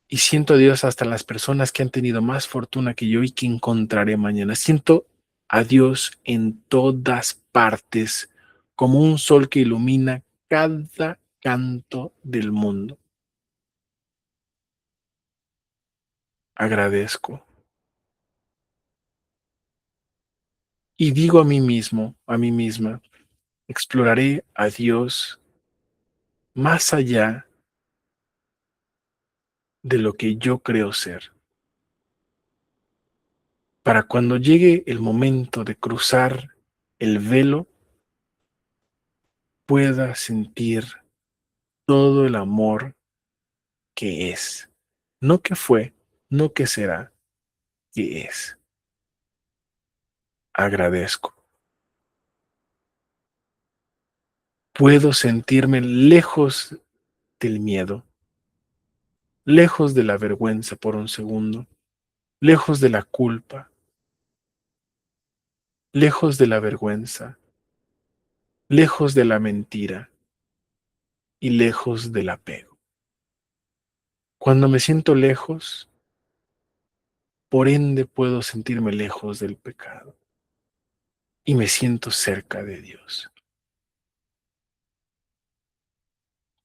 Y siento a Dios hasta en las personas que han tenido más fortuna que yo y que encontraré mañana. Siento a Dios en todas partes, como un sol que ilumina cada canto del mundo. Agradezco. Y digo a mí mismo, a mí misma, exploraré a Dios más allá de lo que yo creo ser. Para cuando llegue el momento de cruzar el velo, pueda sentir todo el amor que es. No que fue, no que será, que es. Agradezco. Puedo sentirme lejos del miedo, lejos de la vergüenza por un segundo, lejos de la culpa, lejos de la vergüenza, lejos de la mentira y lejos del apego. Cuando me siento lejos, por ende puedo sentirme lejos del pecado. y me siento cerca de Dios.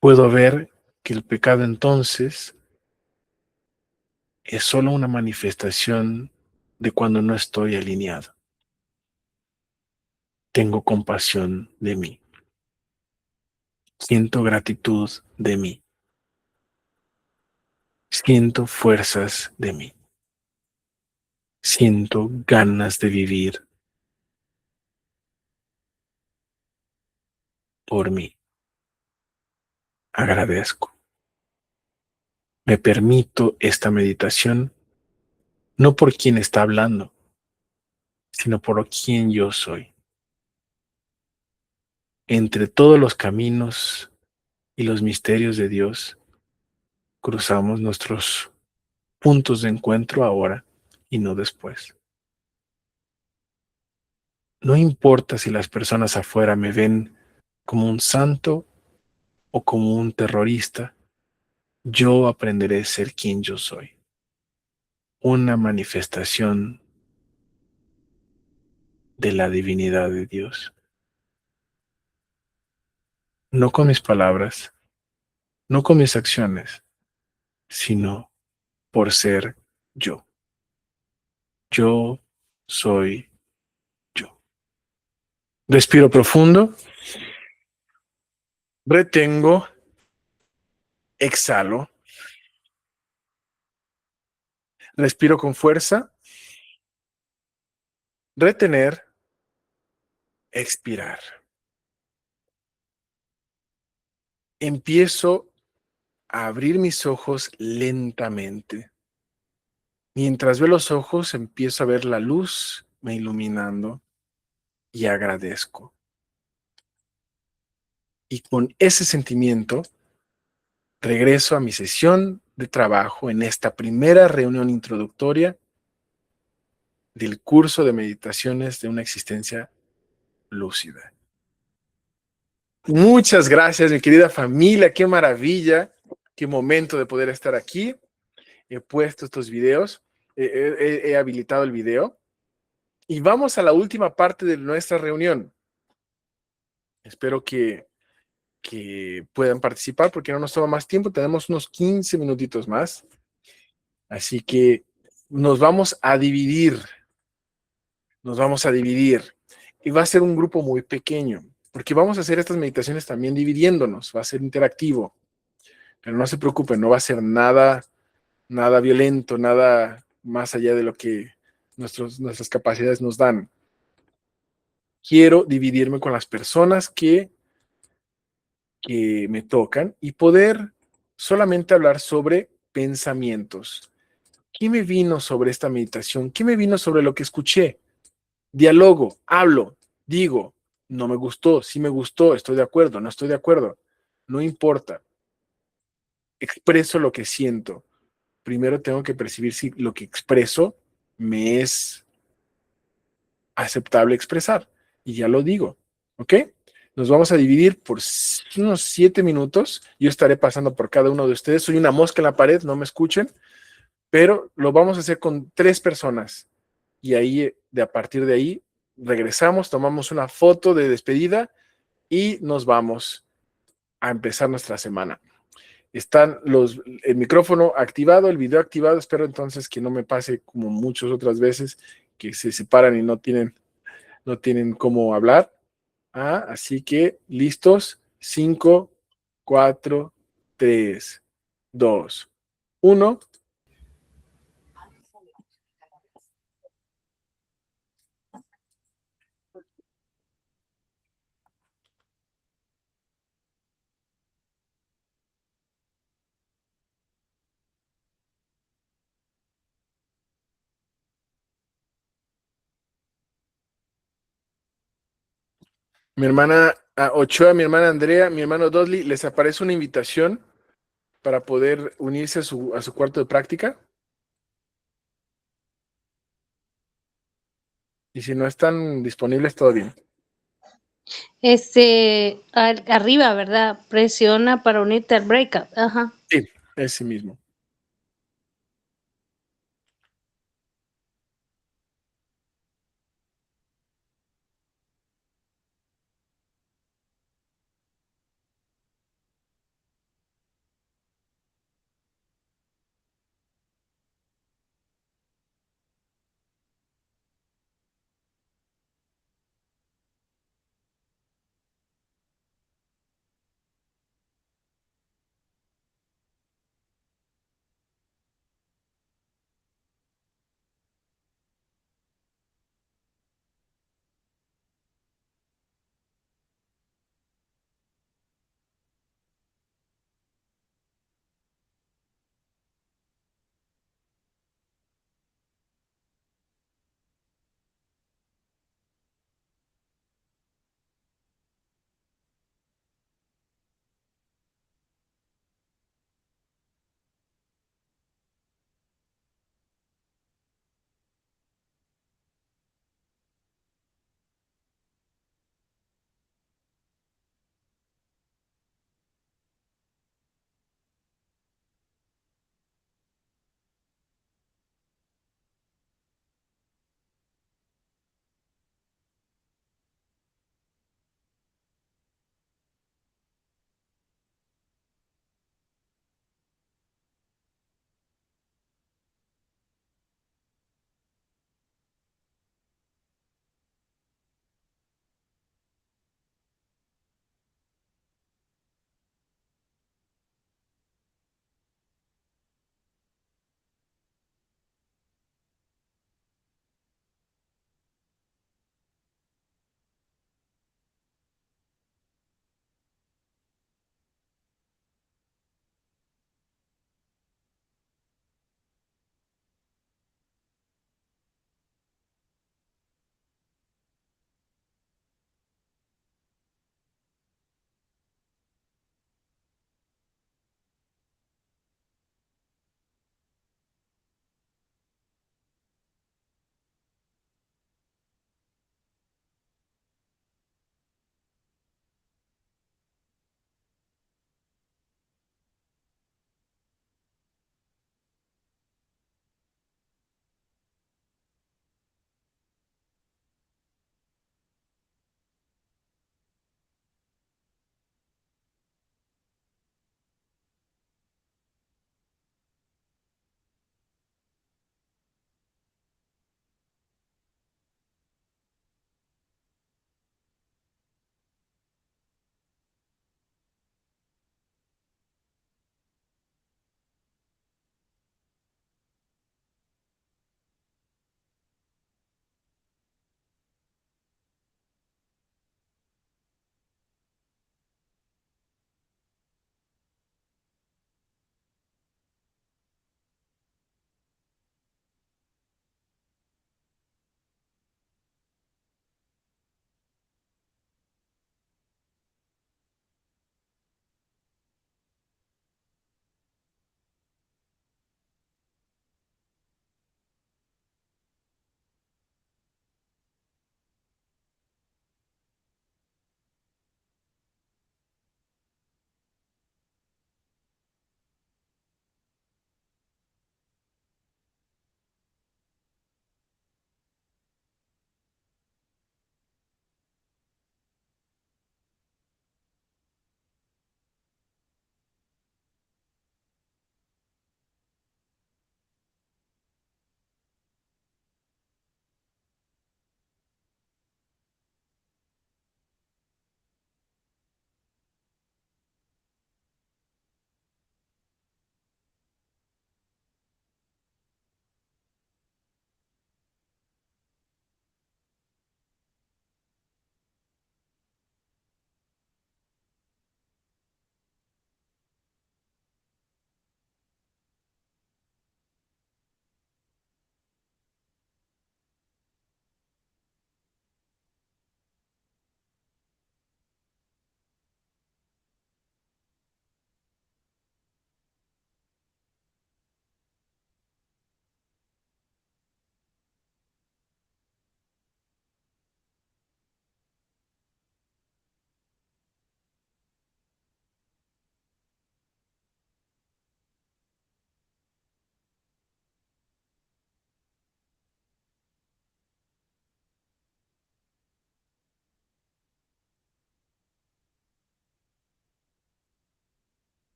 Puedo ver que el pecado entonces es solo una manifestación de cuando no estoy alineado. Tengo compasión de mí. Siento gratitud de mí. Siento fuerzas de mí. Siento ganas de vivir por mí. Agradezco. Me permito esta meditación no por quien está hablando, sino por quien yo soy. Entre todos los caminos y los misterios de Dios, cruzamos nuestros puntos de encuentro ahora y no después. No importa si las personas afuera me ven como un santo o como un terrorista, yo aprenderé a ser quien yo soy. Una manifestación de la divinidad de Dios. No con mis palabras, no con mis acciones, sino por ser yo. Yo soy yo. Respiro profundo, retengo, exhalo, respiro con fuerza, retener, expirar. Empiezo a abrir mis ojos lentamente. Mientras veo los ojos, empiezo a ver la luz me iluminando y agradezco. Y con ese sentimiento, regreso a mi sesión de trabajo en esta primera reunión introductoria del curso de meditaciones de una existencia lúcida. Muchas gracias, mi querida familia. Qué maravilla, qué momento de poder estar aquí. He puesto estos videos, he habilitado el video y vamos a la última parte de nuestra reunión. Espero que puedan participar porque no nos toma más tiempo. Tenemos unos 15 minutitos más. Así que nos vamos a dividir. Nos vamos a dividir. Y va a ser un grupo muy pequeño, porque vamos a hacer estas meditaciones también dividiéndonos. Va a ser interactivo. Pero no se preocupen, no va a ser nada, nada violento, nada más allá de lo que nuestras capacidades nos dan. Quiero dividirme con las personas que me tocan y poder solamente hablar sobre pensamientos. ¿Qué me vino sobre esta meditación? ¿Qué me vino sobre lo que escuché? Dialogo, hablo, digo, no me gustó, sí me gustó, estoy de acuerdo, no estoy de acuerdo. No importa. Expreso lo que siento. Primero tengo que percibir si lo que expreso me es aceptable expresar. Y ya lo digo. ¿Ok? Nos vamos a dividir por unos 7 minutos. Yo estaré pasando por cada uno de ustedes. Soy una mosca en la pared, no me escuchen. Pero lo vamos a hacer con 3 personas. Y ahí, a partir de ahí, regresamos, tomamos una foto de despedida y nos vamos a empezar nuestra semana. Están el micrófono activado, el video activado. Espero entonces que no me pase como muchas otras veces que se separan y no tienen cómo hablar. Así que listos. 5, 4, 3, 2, 1. Mi hermana Ochoa, mi hermana Andrea, mi hermano Dudley, les aparece una invitación para poder unirse a su cuarto de práctica. Y si no están disponibles, todo bien. Arriba, ¿verdad? Presiona para unirte al breakout. Ajá. Sí, ese mismo.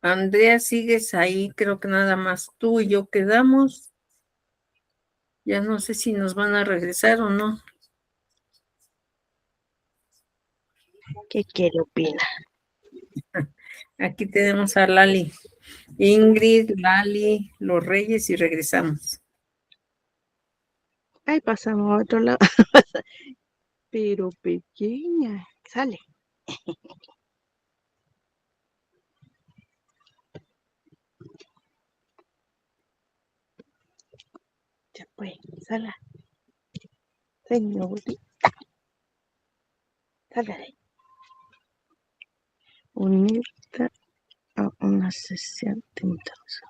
Andrea, sigues ahí, creo que nada más tú y yo quedamos. Ya no sé si nos van a regresar o no. ¿Qué quiere opinar? Aquí tenemos a Lali. Ingrid, Lali, los Reyes y regresamos. Ahí pasamos a otro lado. Pero pequeña. Sale. Ya pues, sala. Señor, sale de ahí. Unirte a una sesión de introducción.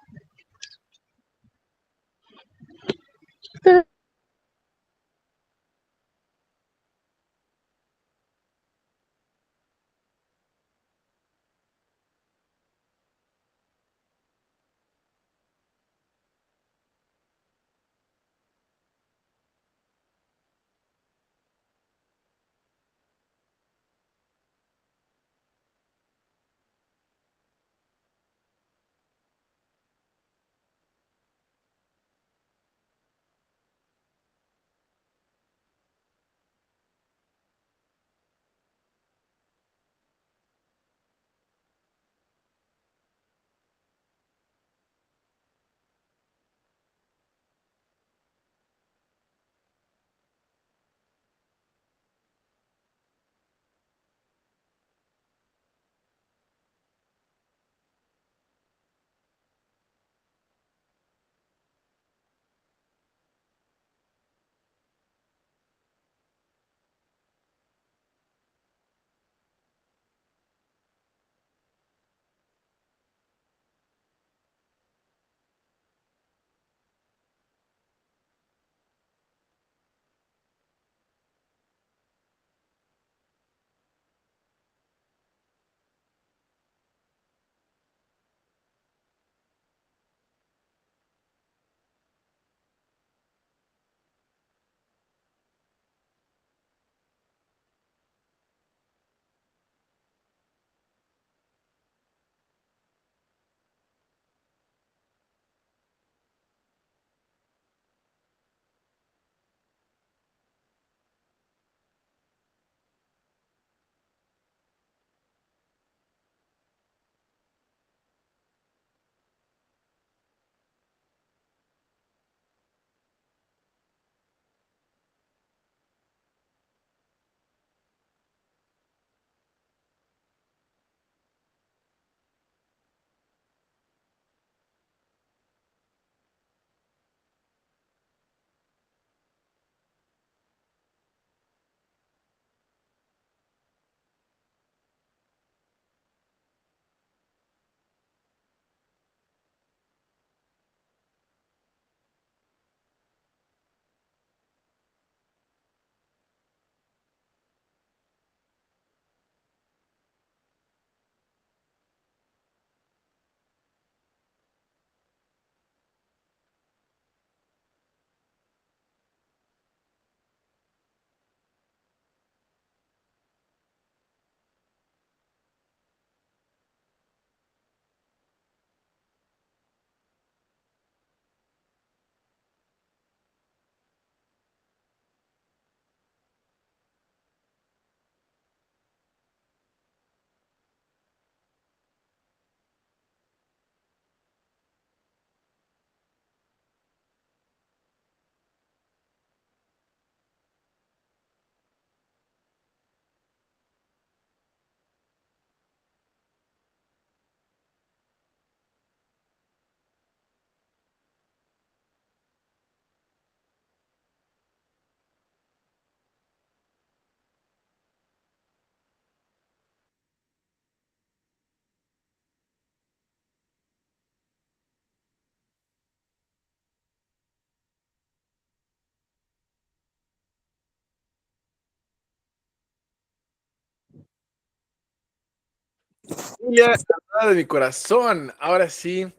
Julia, la de mi corazón. Ahora sí,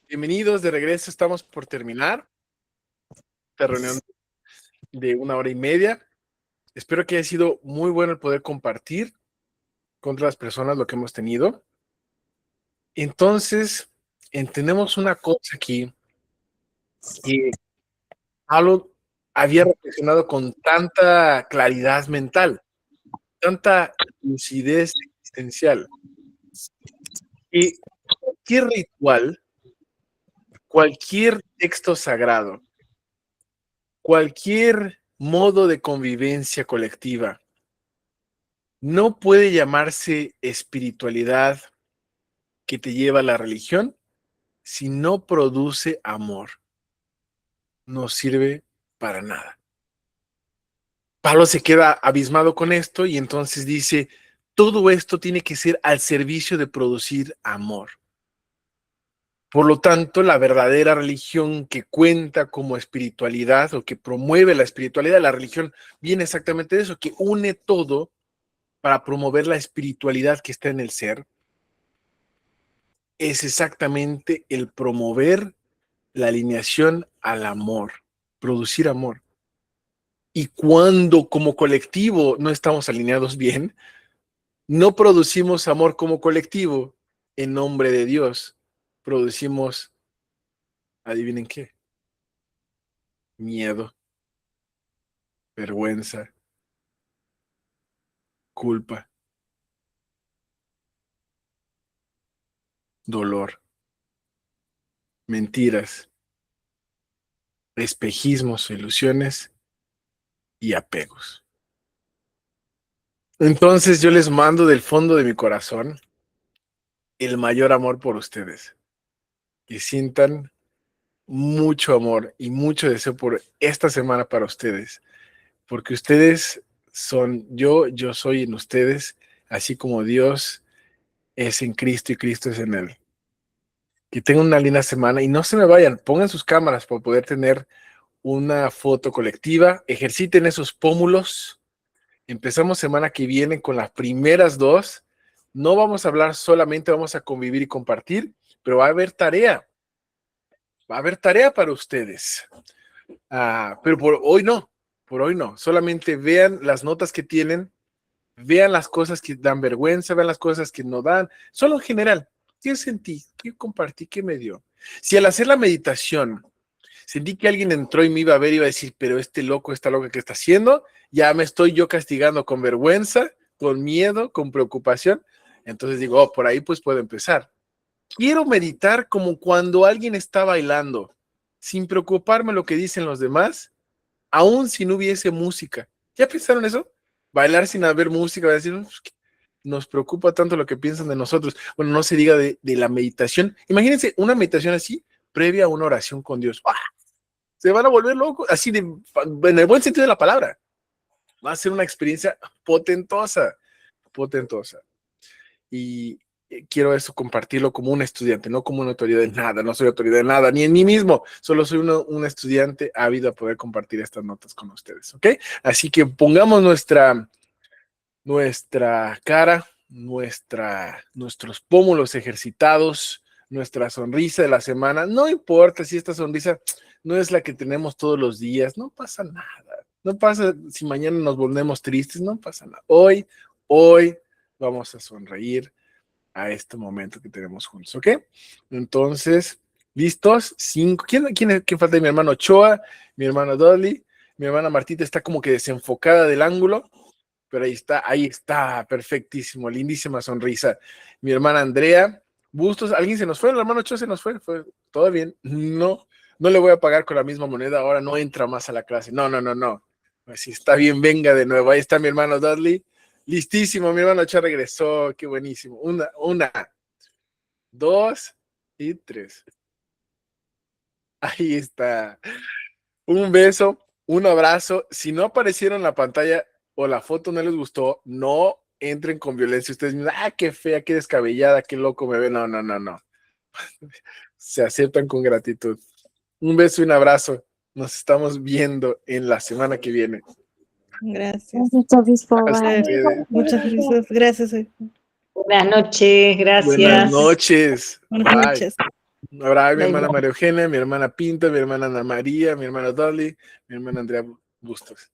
bienvenidos de regreso. Estamos por terminar esta reunión de 1 hora y media. Espero que haya sido muy bueno el poder compartir contra las personas, lo que hemos tenido. Entonces, entendemos una cosa aquí, que Pablo había reflexionado con tanta claridad mental, tanta lucidez existencial, y cualquier ritual, cualquier texto sagrado, cualquier modo de convivencia colectiva no puede llamarse espiritualidad que te lleva a la religión si no produce amor. No sirve para nada. Pablo se queda abismado con esto y entonces dice, todo esto tiene que ser al servicio de producir amor. Por lo tanto, la verdadera religión que cuenta como espiritualidad o que promueve la espiritualidad, la religión viene exactamente de eso, que une todo para promover la espiritualidad que está en el ser, es exactamente el promover la alineación al amor, producir amor. Y cuando como colectivo no estamos alineados bien, no producimos amor como colectivo en nombre de Dios, producimos, adivinen qué, miedo, vergüenza, culpa, dolor, mentiras, espejismos, ilusiones y apegos. Entonces yo les mando del fondo de mi corazón el mayor amor por ustedes. Que sientan mucho amor y mucho deseo por esta semana para ustedes. Porque ustedes son yo soy en ustedes, así como Dios es en Cristo y Cristo es en Él. Que tengan una linda semana y no se me vayan, pongan sus cámaras para poder tener una foto colectiva, ejerciten esos pómulos. Empezamos semana que viene con las primeras dos. No vamos a hablar solamente, vamos a convivir y compartir, pero va a haber tarea. Va a haber tarea para ustedes. Pero por hoy no. Solamente vean las notas que tienen, vean las cosas que dan vergüenza, vean las cosas que no dan. Solo en general, ¿qué sentí? ¿Qué compartí? ¿Qué me dio? Si al hacer la meditación sentí que alguien entró y me iba a ver y iba a decir, pero este loco, esta loca que está haciendo, ya me estoy yo castigando con vergüenza, con miedo, con preocupación. Entonces digo, por ahí pues puedo empezar. Quiero meditar como cuando alguien está bailando, sin preocuparme lo que dicen los demás, aún si no hubiese música. ¿Ya pensaron eso? Bailar sin haber música, va a decir, nos preocupa tanto lo que piensan de nosotros. Bueno, no se diga de la meditación. Imagínense una meditación así, previa a una oración con Dios. ¡Ah! Se van a volver locos, así en el buen sentido de la palabra. Va a ser una experiencia potentosa, potentosa. Y quiero eso compartirlo como un estudiante, no como una autoridad de nada. No soy autoridad de nada, ni en mí mismo. Solo soy un estudiante ávido a poder compartir estas notas con ustedes, ¿ok? Así que pongamos nuestra cara, nuestros pómulos ejercitados, nuestra sonrisa de la semana. No importa si esta sonrisa no es la que tenemos todos los días, no pasa nada. No pasa si mañana nos volvemos tristes, no pasa nada. Hoy vamos a sonreír a este momento que tenemos juntos, ¿ok? Entonces, ¿listos? 5. ¿Quién falta? Mi hermano Ochoa, mi hermano Dudley, mi hermana Martita está como que desenfocada del ángulo, pero ahí está, perfectísimo, lindísima sonrisa. Mi hermana Andrea, Bustos, ¿alguien se nos fue? El hermano Ochoa se nos fue, todo bien. No le voy a pagar con la misma moneda, ahora no entra más a la clase. No. Pues si está bien, venga de nuevo. Ahí está mi hermano Dudley. Listísimo, mi hermano Ochoa regresó, qué buenísimo. 1, 2 y 3. Ahí está. Un beso, un abrazo. Si no aparecieron en la pantalla o la foto no les gustó, no entren con violencia. Ustedes dicen, qué fea, qué descabellada, qué loco me ve. No. Se aceptan con gratitud. Un beso y un abrazo. Nos estamos viendo en la semana que viene. Gracias. Muchas Muchas gracias. Buenas noches, gracias. Buenas noches. Buenas noches. Ahora mi hermana María Eugenia, mi hermana Pinta, mi hermana Ana María, mi hermana Dolly, mi hermana Andrea Bustos.